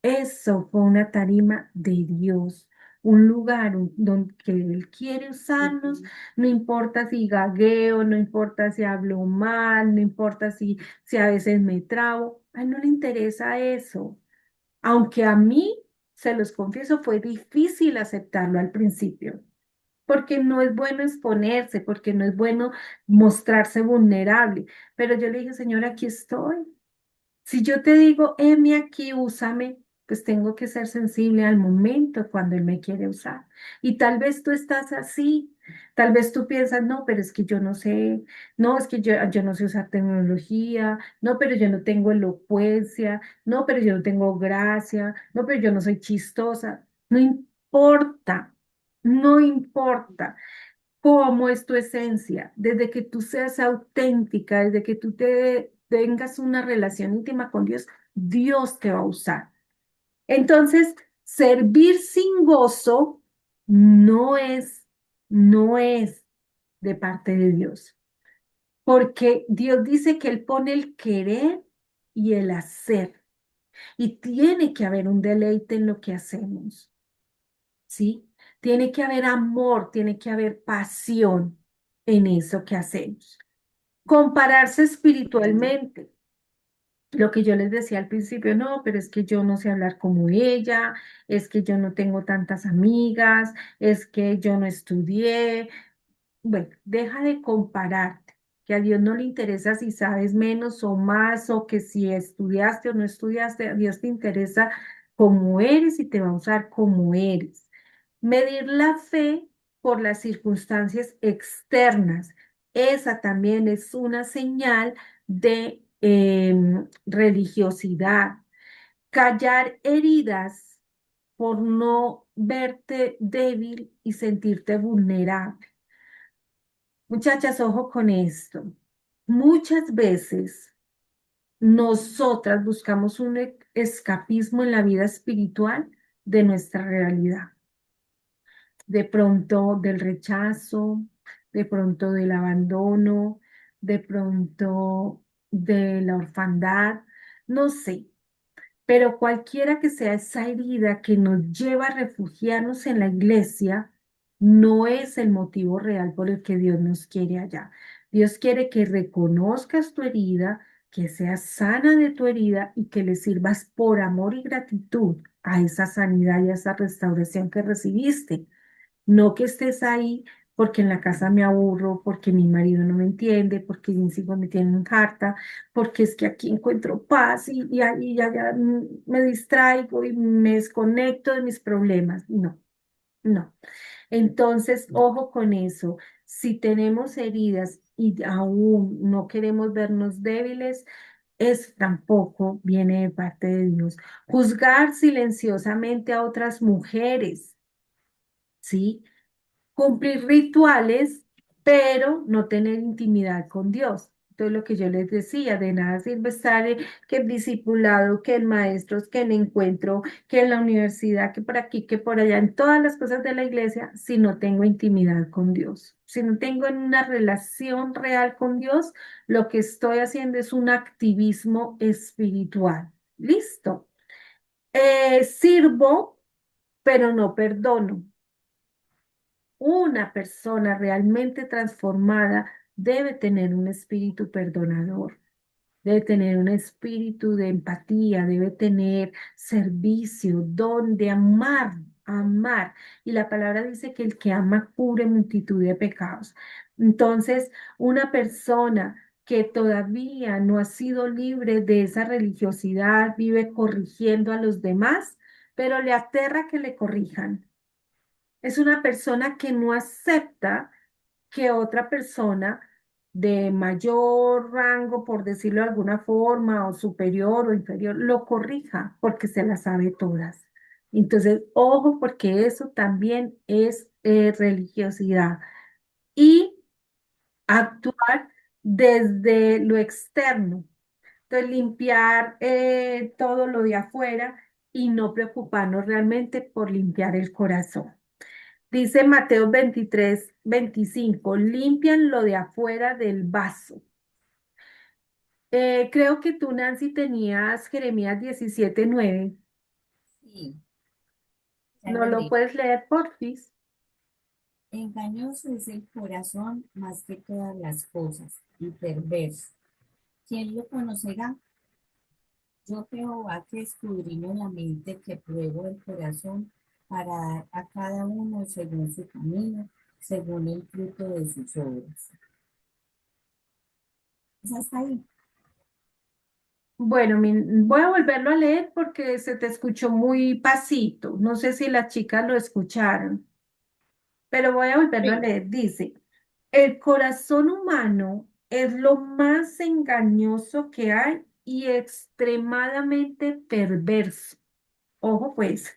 eso fue una tarima de Dios, un lugar donde que Él quiere usarnos, ujú, no importa si gagueo, no importa si hablo mal, no importa si a veces me trabo, a Él no le interesa eso, aunque a mí, se los confieso, fue difícil aceptarlo al principio. Porque no es bueno exponerse, porque no es bueno mostrarse vulnerable. Pero yo le dije, Señor, aquí estoy. Si yo te digo, heme aquí, úsame, pues tengo que ser sensible al momento cuando Él me quiere usar. Y tal vez tú estás así, tal vez tú piensas, no, pero es que yo no sé, no, es que yo no sé usar tecnología, no, pero yo no tengo elocuencia, no, pero yo no tengo gracia, no, pero yo no soy chistosa. No importa, no importa cómo es tu esencia, desde que tú seas auténtica, desde que tú tengas una relación íntima con Dios, Dios te va a usar. Entonces, servir sin gozo no es, no es de parte de Dios, porque Dios dice que Él pone el querer y el hacer, y tiene que haber un deleite en lo que hacemos. ¿Sí? Tiene que haber amor, tiene que haber pasión en eso que hacemos. Compararse mm, espiritualmente. Lo que yo les decía al principio, no, pero es que yo no sé hablar como ella, es que yo no tengo tantas amigas, es que yo no estudié. Bueno, deja de compararte, que a Dios no le interesa si sabes menos o más, o que si estudiaste o no estudiaste, a Dios te interesa como eres y te va a usar como eres. Medir la fe por las circunstancias externas. Esa también es una señal de religiosidad. Callar heridas por no verte débil y sentirte vulnerable. Muchachas, ojo con esto. Muchas veces nosotras buscamos un escapismo en la vida espiritual de nuestra realidad. De pronto del rechazo, de pronto del abandono, de pronto de la orfandad, no sé. Pero cualquiera que sea esa herida que nos lleva a refugiarnos en la iglesia, no es el motivo real por el que Dios nos quiere allá. Dios quiere que reconozcas tu herida, que seas sana de tu herida y que le sirvas por amor y gratitud a esa sanidad y a esa restauración que recibiste. No que estés ahí porque en la casa me aburro, porque mi marido no me entiende, porque mis hijos me tienen harta, porque es que aquí encuentro paz y ahí ya me distraigo y me desconecto de mis problemas. No, no. Entonces, ojo con eso. Si tenemos heridas y aún no queremos vernos débiles, eso tampoco viene de parte de Dios. Juzgar silenciosamente a otras mujeres, ¿sí? Cumplir rituales, pero no tener intimidad con Dios. Entonces, lo que yo les decía, de nada sirve estar que el discipulado, que en maestros, que en encuentro, que en la universidad, que por aquí, que por allá, en todas las cosas de la iglesia, si no tengo intimidad con Dios. Si no tengo una relación real con Dios, lo que estoy haciendo es un activismo espiritual. Listo. Sirvo, pero no perdono. Una persona realmente transformada debe tener un espíritu perdonador, debe tener un espíritu de empatía, debe tener servicio, don de amar, amar. Y la palabra dice que el que ama cubre multitud de pecados. Entonces, una persona que todavía no ha sido libre de esa religiosidad, vive corrigiendo a los demás, pero le aterra que le corrijan. Es una persona que no acepta que otra persona de mayor rango, por decirlo de alguna forma, o superior o inferior, lo corrija porque se las sabe todas. Entonces, ojo, porque eso también es religiosidad. Y actuar desde lo externo. Entonces, limpiar todo lo de afuera y no preocuparnos realmente por limpiar el corazón. Dice Mateo 23, 25, limpian lo de afuera del vaso. Creo que tú, Nancy, tenías Jeremías 17, 9. Sí, ya ¿No lo lo leí. puedes leer, porfis? Engañoso es el corazón más que todas las cosas y perverso. ¿Quién lo conocerá? Yo Jehová que escudriño la mente, que pruebo el corazón para dar a cada uno según su camino, según el fruto de sus obras. Es hasta ahí. Bueno, voy a volverlo a leer porque se te escuchó muy pasito. No sé si las chicas lo escucharon, pero voy a volverlo a Sí. leer. Dice, el corazón humano es lo más engañoso que hay y extremadamente perverso. Ojo, pues,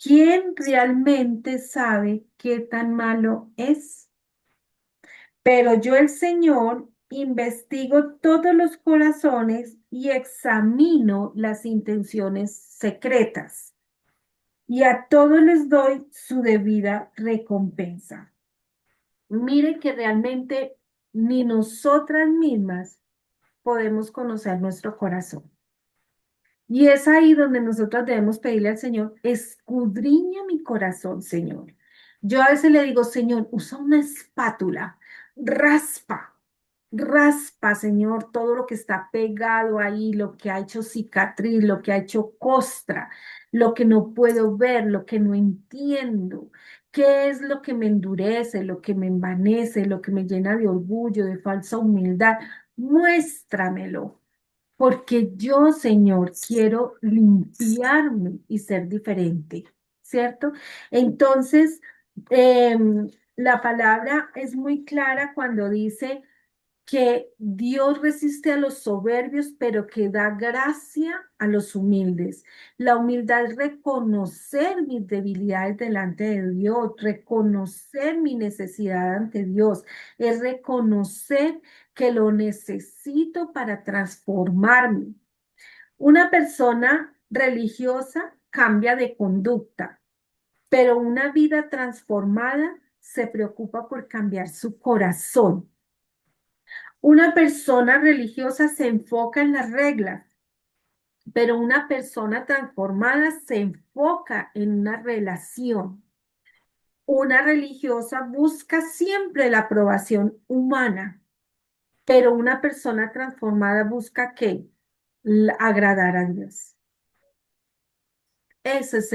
¿quién realmente sabe qué tan malo es? Pero yo, el Señor, investigo todos los corazones y examino las intenciones secretas, y a todos les doy su debida recompensa. Mire que realmente ni nosotras mismas podemos conocer nuestro corazón. Y es ahí donde nosotros debemos pedirle al Señor, escudriña mi corazón, Señor. Yo a veces le digo, Señor, usa una espátula, raspa, raspa, Señor, todo lo que está pegado ahí, lo que ha hecho cicatriz, lo que ha hecho costra, lo que no puedo ver, lo que no entiendo. ¿Qué es lo que me endurece, lo que me envanece, lo que me llena de orgullo, de falsa humildad? Muéstramelo. Porque yo, Señor, quiero limpiarme y ser diferente, ¿cierto? Entonces, la palabra es muy clara cuando dice que Dios resiste a los soberbios, pero que da gracia a los humildes. La humildad es reconocer mis debilidades delante de Dios, reconocer mi necesidad ante Dios, es reconocer que lo necesito para transformarme. Una persona religiosa cambia de conducta, pero una vida transformada se preocupa por cambiar su corazón. Una persona religiosa se enfoca en las reglas, Pero una persona transformada se enfoca en una relación. Una religiosa busca siempre la aprobación humana, pero una persona transformada busca ¿qué? Agradar a Dios. Eso es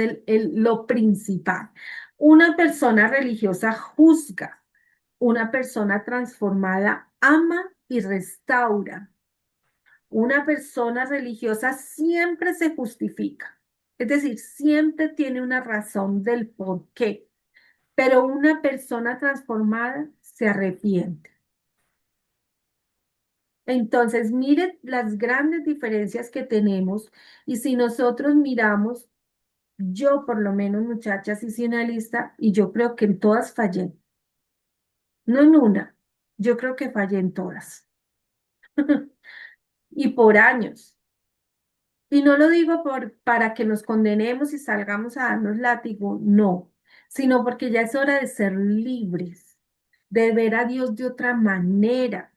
lo principal. Una persona religiosa juzga, una persona transformada ama y restaura. Una persona religiosa siempre se justifica, es decir, siempre tiene una razón del por qué, pero una persona transformada se arrepiente. Entonces, mire las grandes diferencias que tenemos y si nosotros miramos, yo por lo menos, muchachas, hice una lista y yo creo que en todas fallé, no en una, yo creo que fallé en todas y por años. Y no lo digo para que nos condenemos y salgamos a darnos látigo, no, sino porque ya es hora de ser libres, de ver a Dios de otra manera.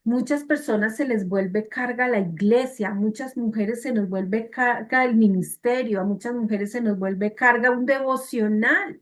Muchas personas se les vuelve carga la iglesia, a muchas mujeres se nos vuelve carga el ministerio, a muchas mujeres se nos vuelve carga un devocional.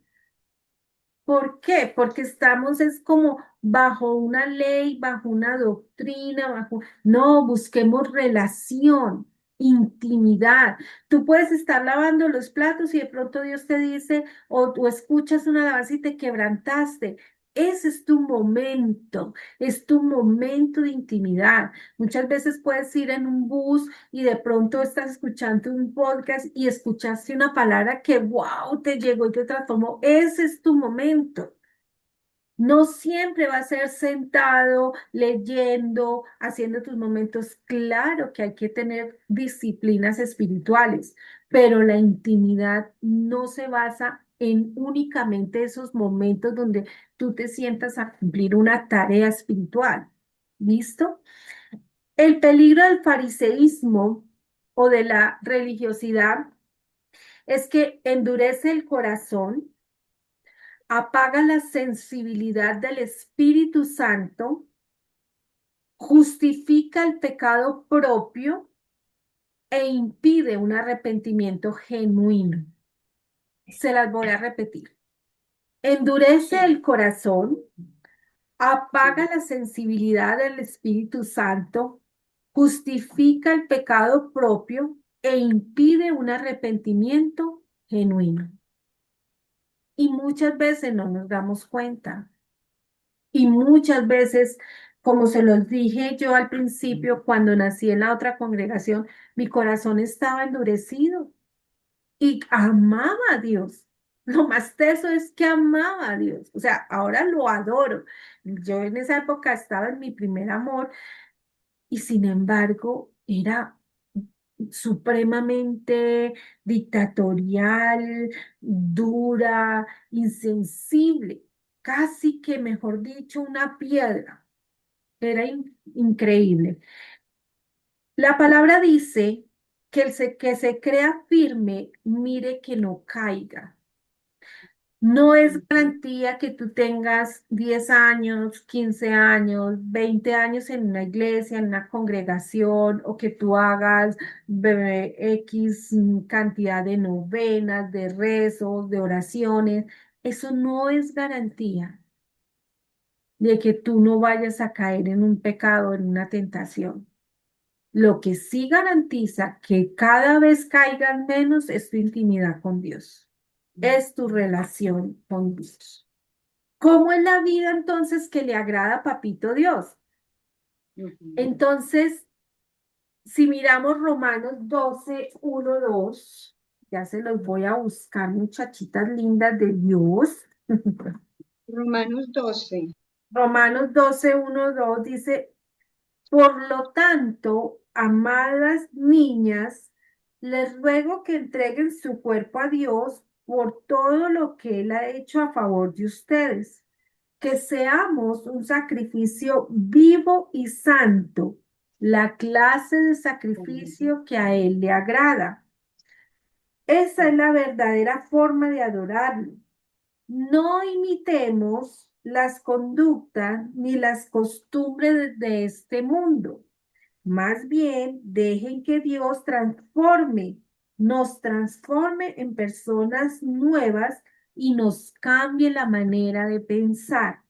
¿Por qué? Porque estamos, es como bajo una ley, bajo una doctrina, bajo... No, busquemos relación, intimidad. Tú puedes estar lavando los platos y de pronto Dios te dice, o tú escuchas una alabanza y te quebrantaste. Ese es tu momento de intimidad. Muchas veces puedes ir en un bus y de pronto estás escuchando un podcast y escuchaste una palabra que, wow, te llegó y te transformó. Ese es tu momento. No siempre va a ser sentado, leyendo, haciendo tus momentos. Claro que hay que tener disciplinas espirituales, pero la intimidad no se basa en únicamente esos momentos donde tú te sientas a cumplir una tarea espiritual. ¿Listo? El peligro del fariseísmo o de la religiosidad es que endurece el corazón, apaga la sensibilidad del Espíritu Santo, justifica el pecado propio e impide un arrepentimiento genuino. Se las voy a repetir. Endurece el corazón, apaga la sensibilidad del Espíritu Santo, justifica el pecado propio e impide un arrepentimiento genuino. Y muchas veces no nos damos cuenta. Y muchas veces, como se los dije yo al principio, cuando nací en la otra congregación, mi corazón estaba endurecido y amaba a Dios. Lo más teso es que amaba a Dios. O sea, ahora lo adoro. Yo en esa época estaba en mi primer amor y sin embargo era supremamente dictatorial, dura, insensible, casi que, mejor dicho, una piedra. Era increíble. La palabra dice que que se crea firme, mire que no caiga. No es garantía que tú tengas 10 años, 15 años, 20 años en una iglesia, en una congregación, o que tú hagas X cantidad de novenas, de rezos, de oraciones. Eso no es garantía de que tú no vayas a caer en un pecado, en una tentación. Lo que sí garantiza que cada vez caigan menos es tu intimidad con Dios, es tu relación con Dios. ¿Cómo es la vida entonces que le agrada a Papito Dios? Entonces, si miramos Romanos 12, 1, 2, ya se los voy a buscar, muchachitas lindas de Dios. Romanos 12. Romanos 12, 1, 2 dice, por lo tanto, amadas niñas, les ruego que entreguen su cuerpo a Dios por todo lo que Él ha hecho a favor de ustedes, que seamos un sacrificio vivo y santo, la clase de sacrificio que a Él le agrada. Esa es la verdadera forma de adorarlo. No imitemos las conductas ni las costumbres de este mundo, Más bien, dejen que Dios nos transforme en personas nuevas y nos cambie la manera de pensar.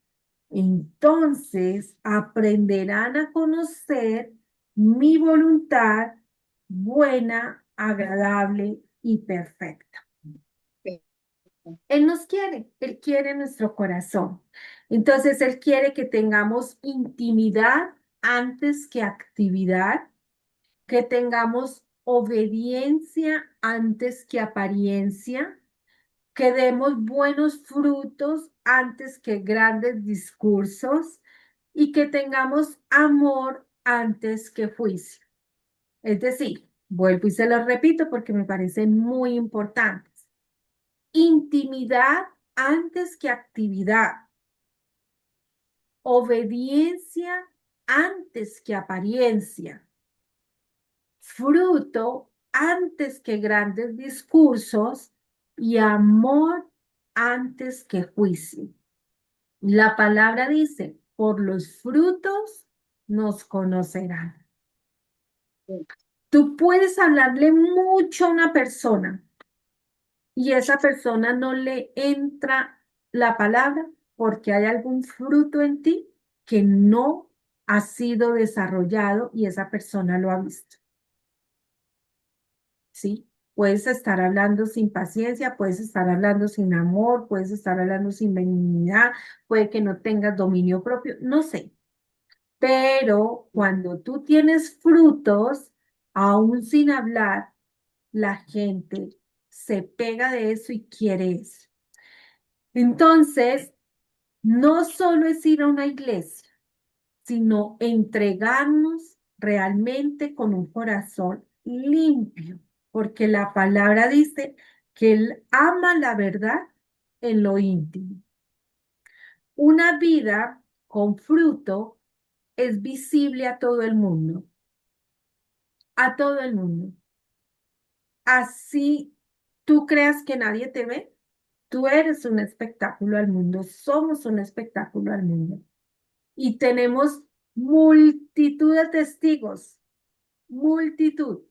Entonces aprenderán a conocer mi voluntad buena, agradable y perfecta. Él nos quiere, Él quiere nuestro corazón. Entonces, Él quiere que tengamos intimidad antes que actividad, que tengamos obediencia antes que apariencia, que demos buenos frutos antes que grandes discursos y que tengamos amor antes que juicio. Es decir, vuelvo y se lo repito porque me parecen muy importantes. Intimidad antes que actividad. Obediencia antes que apariencia. Fruto antes que grandes discursos y amor antes que juicio. La palabra dice, por los frutos nos conocerán. Tú puedes hablarle mucho a una persona y esa persona no le entra la palabra porque hay algún fruto en ti que no ha sido desarrollado y esa persona lo ha visto. ¿Sí? Puedes estar hablando sin paciencia, puedes estar hablando sin amor, puedes estar hablando sin benignidad, puede que no tengas dominio propio, no sé. Pero cuando tú tienes frutos, aún sin hablar, la gente se pega de eso y quiere eso. Entonces, no solo es ir a una iglesia, sino entregarnos realmente con un corazón limpio, porque la palabra dice que Él ama la verdad en lo íntimo. Una vida con fruto es visible a todo el mundo, a todo el mundo. Así tú creas que nadie te ve, tú eres un espectáculo al mundo, somos un espectáculo al mundo. Y tenemos multitud de testigos, multitud.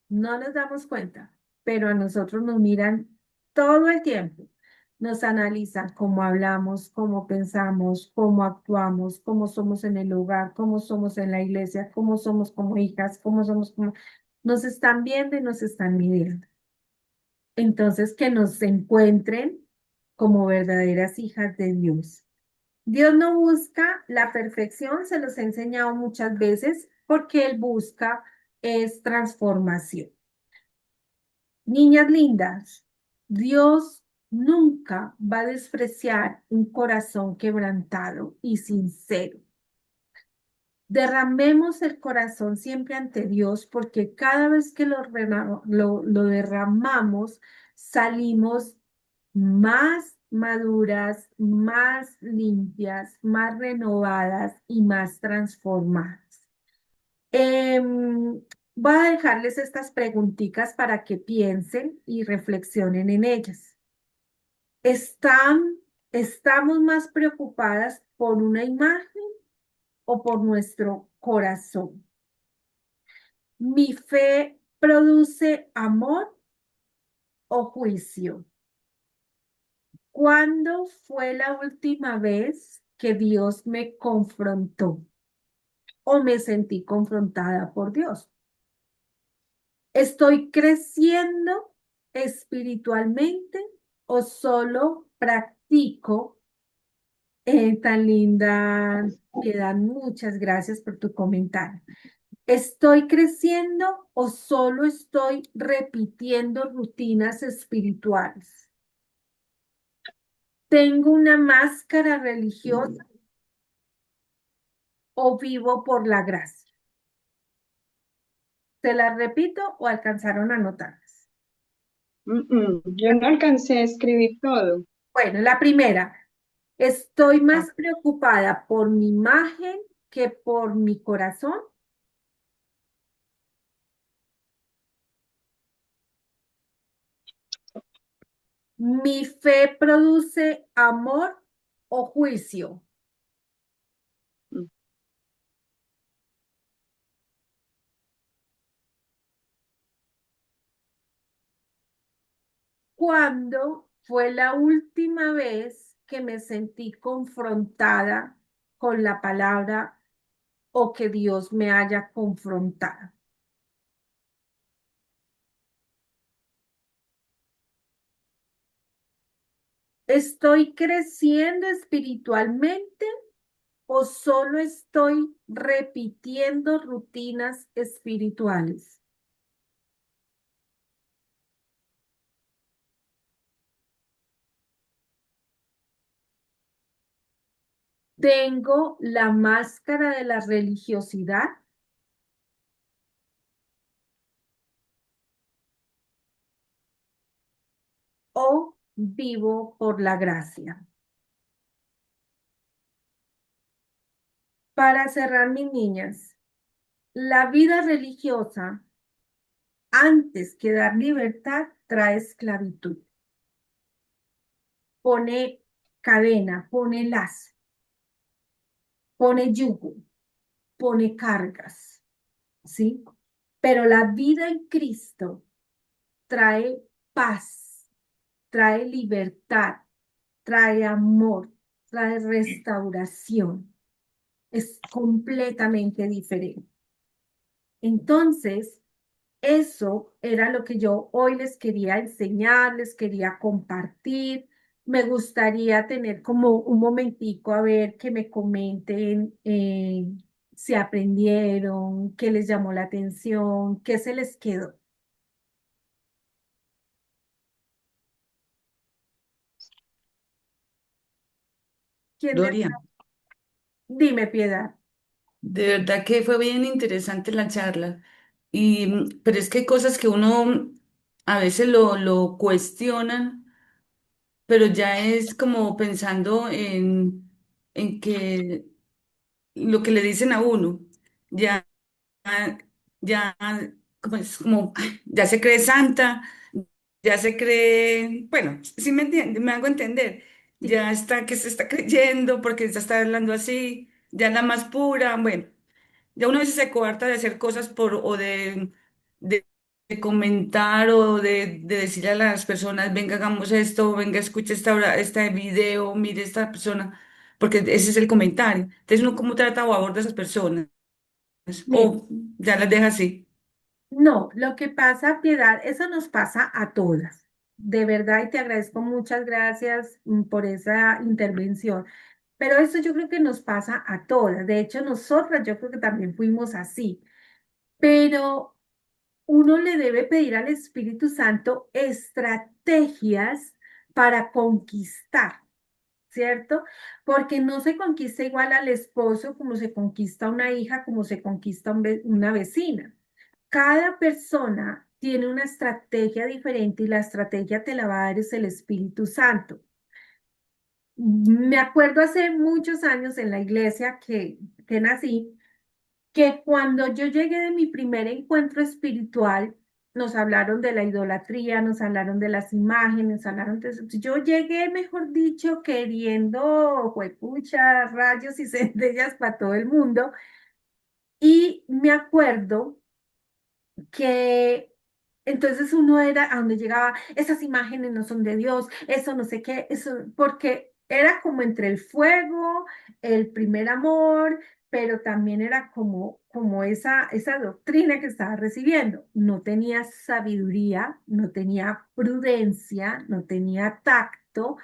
No nos damos cuenta, pero a nosotros nos miran todo el tiempo. Nos analizan cómo hablamos, cómo pensamos, cómo actuamos, cómo somos en el hogar, cómo somos en la iglesia, cómo somos como hijas, cómo somos como... Nos están viendo y nos están midiendo. Entonces, que nos encuentren como verdaderas hijas de Dios. Dios no busca la perfección, se los he enseñado muchas veces, porque Él busca es transformación. Niñas lindas, Dios nunca va a despreciar un corazón quebrantado y sincero. Derramemos el corazón siempre ante Dios porque cada vez que lo derramamos, salimos más maduras, más limpias, más renovadas y más transformadas. Voy a dejarles estas preguntitas para que piensen y reflexionen en ellas. ¿Estamos más preocupadas por una imagen o por nuestro corazón? ¿Mi fe produce amor o juicio? ¿Cuándo fue la última vez que Dios me confrontó o me sentí confrontada por Dios? ¿Estoy creciendo espiritualmente o solo practico? Tan linda, Piedad, muchas gracias por tu comentario. ¿Estoy creciendo o solo estoy repitiendo rutinas espirituales? ¿Tengo una máscara religiosa o vivo por la gracia? ¿Te las repito o alcanzaron a notarlas? Yo no alcancé a escribir todo. Bueno, la primera, ¿estoy Ah, más preocupada por mi imagen que por mi corazón? ¿Mi fe produce amor o juicio? mm, ¿cuándo fue la última vez que me sentí confrontada con la palabra o que Dios me haya confrontado? ¿Estoy creciendo espiritualmente o solo estoy repitiendo rutinas espirituales? ¿Tengo la máscara de la religiosidad o vivo por la gracia? Para cerrar, mis niñas, la vida religiosa, antes que dar libertad, trae esclavitud. Pone cadena, pone lazo, pone yugo, pone cargas, ¿sí? Pero la vida en Cristo trae paz, trae libertad, trae amor, trae restauración. Es completamente diferente. Entonces, eso era lo que yo hoy les quería enseñar, les quería compartir. Me gustaría tener como un momentico a ver que me comenten si aprendieron, qué les llamó la atención, qué se les quedó. ¿Quién de... Gloria, Dime, Piedad. de verdad que fue bien interesante la charla. Pero es que hay cosas que uno a veces lo cuestionan, pero ya es como pensando en que lo que le dicen a uno, ya, ya, como es como, ya se cree santa, ya se cree, bueno, sí me entiende, me hago entender, Sí, ya está que se está creyendo porque se está hablando así, ya la más pura, bueno. Ya uno a veces se coarta de hacer cosas de, de comentar o de decirle a las personas, venga, hagamos esto, venga, escuche este video, mire esta persona, porque ese es el comentario. Entonces uno cómo trata o aborda a esas personas, mira, o ya las deja así. no, lo que pasa, Piedad, eso nos pasa a todas. De verdad, y te agradezco, muchas gracias por esa intervención. Pero eso yo creo que nos pasa a todas. De hecho, nosotras yo creo que también fuimos así. Pero uno le debe pedir al Espíritu Santo estrategias para conquistar, ¿cierto? Porque no se conquista igual al esposo como se conquista una hija, como se conquista una vecina. Cada persona tiene una estrategia diferente y la estrategia te la va a dar es el Espíritu Santo. Me acuerdo hace muchos años en la iglesia que nací, que cuando yo llegué de mi primer encuentro espiritual, nos hablaron de la idolatría, nos hablaron de las imágenes, hablaron de eso. Yo llegué, mejor dicho, queriendo, juepucha, rayos y centellas para todo el mundo. Y me acuerdo que entonces uno era a donde llegaba, esas imágenes no son de Dios, eso no sé qué, eso, porque era como entre el fuego, el primer amor, pero también era como esa doctrina que estaba recibiendo. No tenía sabiduría, no tenía prudencia, no tenía tacto.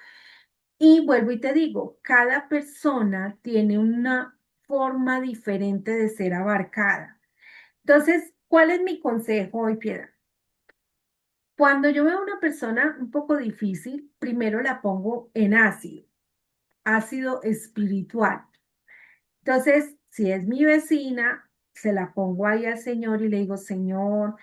Y vuelvo y te digo, cada persona tiene una forma diferente de ser abarcada. Entonces, ¿cuál es mi consejo hoy, Piedad? Cuando yo veo a una persona un poco difícil, primero la pongo en ácido, ácido espiritual. Entonces, si es mi vecina, se la pongo ahí al Señor y le digo, Señor,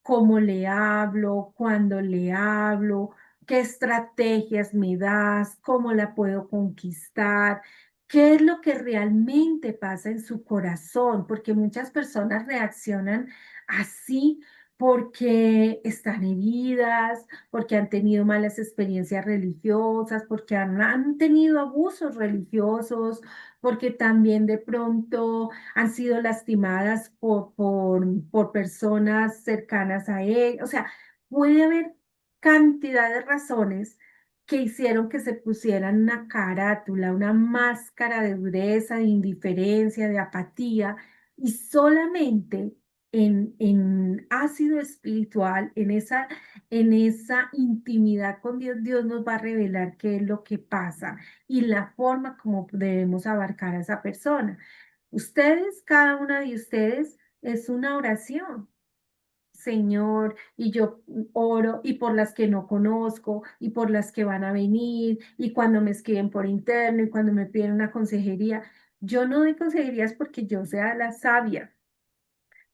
cómo le hablo, cuándo le hablo, qué estrategias me das, cómo la puedo conquistar, qué es lo que realmente pasa en su corazón, porque muchas personas reaccionan así porque están heridas, porque han tenido malas experiencias religiosas, porque han tenido abusos religiosos, porque también de pronto han sido lastimadas por personas cercanas a él. O sea, puede haber cantidad de razones que hicieron que se pusieran una carátula, una máscara de dureza, de indiferencia, de apatía, y solamente en ácido espiritual, en esa intimidad con Dios, Dios nos va a revelar qué es lo que pasa y la forma como debemos abarcar a esa persona. Ustedes, cada una de ustedes, es una oración. Señor, y yo oro y por las que no conozco y por las que van a venir y cuando me escriben por interno y cuando me piden una consejería. Yo no doy consejerías porque yo sea la sabia.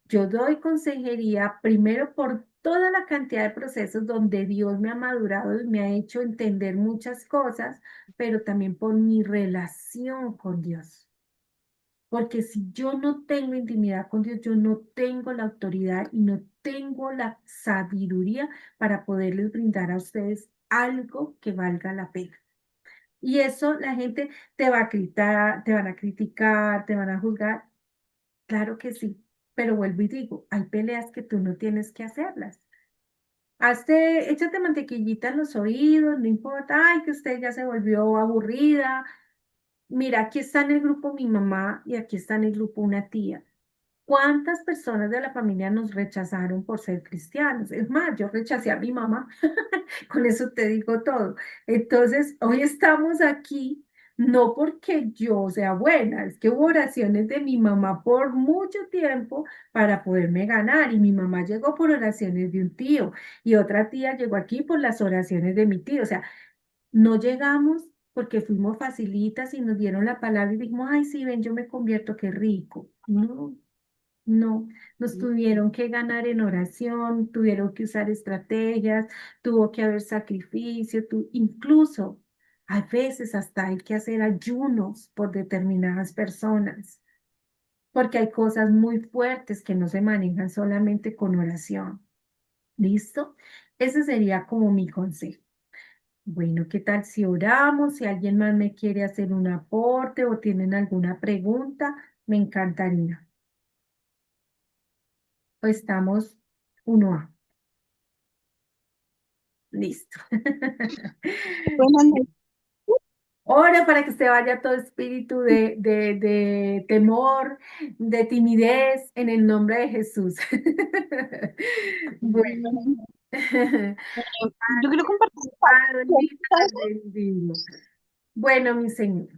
Yo doy consejería primero por toda la cantidad de procesos donde Dios me ha madurado y me ha hecho entender muchas cosas, pero también por mi relación con Dios. Porque si yo no tengo intimidad con Dios, yo no tengo la autoridad y no tengo la sabiduría para poderles brindar a ustedes algo que valga la pena. Y eso la gente te va a criticar, te van a criticar, te van a juzgar. Claro que sí, pero vuelvo y digo, hay peleas que tú no tienes que hacerlas. Échate mantequillita en los oídos, no importa, ay, que usted ya se volvió aburrida. Mira, aquí está en el grupo mi mamá y aquí está en el grupo una tía. ¿Cuántas personas de la familia nos rechazaron por ser cristianos? Es más, yo rechacé a mi mamá, con eso te digo todo. Entonces, hoy estamos aquí, no porque yo sea buena, es que hubo oraciones de mi mamá por mucho tiempo para poderme ganar y mi mamá llegó por oraciones de un tío y otra tía llegó aquí por las oraciones de mi tío. O sea, no llegamos porque fuimos facilitas y nos dieron la palabra y dijimos, ay, sí, ven, yo me convierto, qué rico. No. No, nos tuvieron que ganar en oración, tuvieron que usar estrategias, tuvo que haber sacrificio, incluso a veces hasta hay que hacer ayunos por determinadas personas, porque hay cosas muy fuertes que no se manejan solamente con oración. ¿Listo? Ese sería como mi consejo. Bueno, ¿qué tal si oramos? Si alguien más me quiere hacer un aporte o tienen alguna pregunta, me encantaría. Pues estamos 1A. Listo. Buenas noches. Ora para que se vaya todo espíritu de temor, de timidez, en el nombre de Jesús. Bueno. Yo quiero compartir. Padre, bendito, te bendigo. Bueno, mi Señor,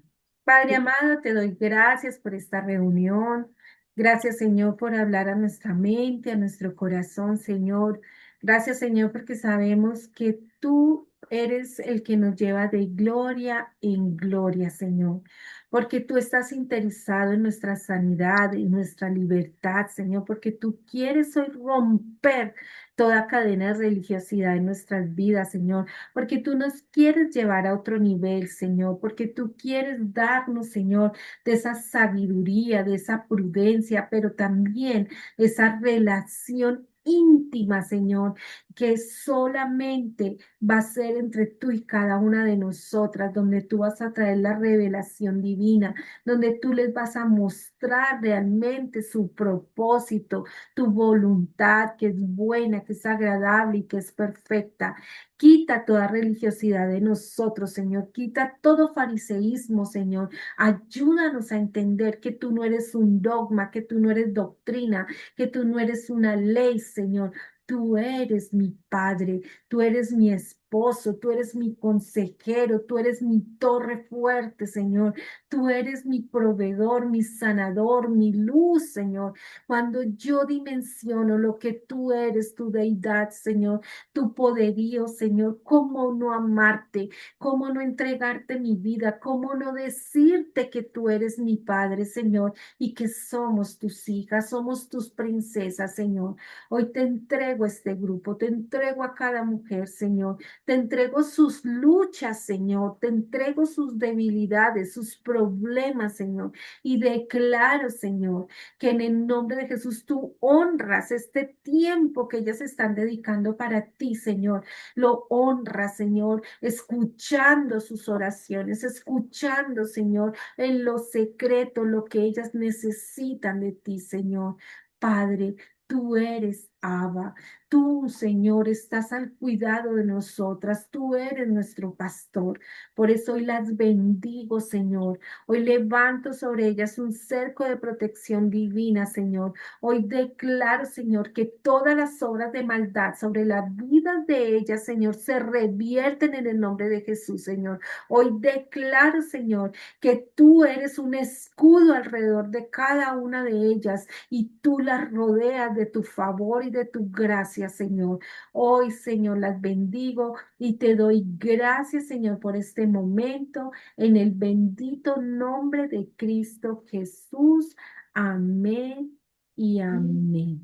Padre amado, te doy gracias por esta reunión. Gracias, Señor, por hablar a nuestra mente, a nuestro corazón, Señor. Gracias, Señor, porque sabemos que tú eres el que nos lleva de gloria en gloria, Señor. Porque tú estás interesado en nuestra sanidad, en nuestra libertad, Señor, porque tú quieres hoy romper toda cadena de religiosidad en nuestras vidas, Señor, porque tú nos quieres llevar a otro nivel, Señor, porque tú quieres darnos, Señor, de esa sabiduría, de esa prudencia, pero también esa relación íntima, Señor, que solamente va a ser entre tú y cada una de nosotras, donde tú vas a traer la revelación divina, donde tú les vas a mostrar realmente su propósito, tu voluntad, que es buena, que es agradable y que es perfecta. Quita toda religiosidad de nosotros, Señor. Quita todo fariseísmo, Señor. Ayúdanos a entender que tú no eres un dogma, que tú no eres doctrina, que tú no eres una ley, Señor. Tú eres mi Padre, tú eres mi esposo, tú eres mi consejero, tú eres mi torre fuerte, Señor. Tú eres mi proveedor, mi sanador, mi luz, Señor. Cuando yo dimensiono lo que tú eres, tu deidad, Señor, tu poderío, Señor, cómo no amarte, cómo no entregarte mi vida, cómo no decirte que tú eres mi Padre, Señor, y que somos tus hijas, somos tus princesas, Señor. Hoy te entrego este grupo, te entrego a cada mujer, Señor, te entrego sus luchas, Señor, te entrego sus debilidades, sus problemas, Señor, y declaro, Señor, que en el nombre de Jesús tú honras este tiempo que ellas están dedicando para ti, Señor. Lo honras, Señor, escuchando sus oraciones, escuchando, Señor, en lo secreto lo que ellas necesitan de ti, Señor. Padre, tú eres Abba. Tú, Señor, estás al cuidado de nosotras. Tú eres nuestro pastor. Por eso hoy las bendigo, Señor. Hoy levanto sobre ellas un cerco de protección divina, Señor. Hoy declaro, Señor, que todas las obras de maldad sobre la vida de ellas, Señor, se revierten en el nombre de Jesús, Señor. Hoy declaro, Señor, que tú eres un escudo alrededor de cada una de ellas y tú las rodeas de tu favor y de tu gracia, Señor. Hoy, Señor, las bendigo y te doy gracias, Señor, por este momento, en el bendito nombre de Cristo Jesús. Amén y amén.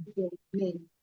Amén.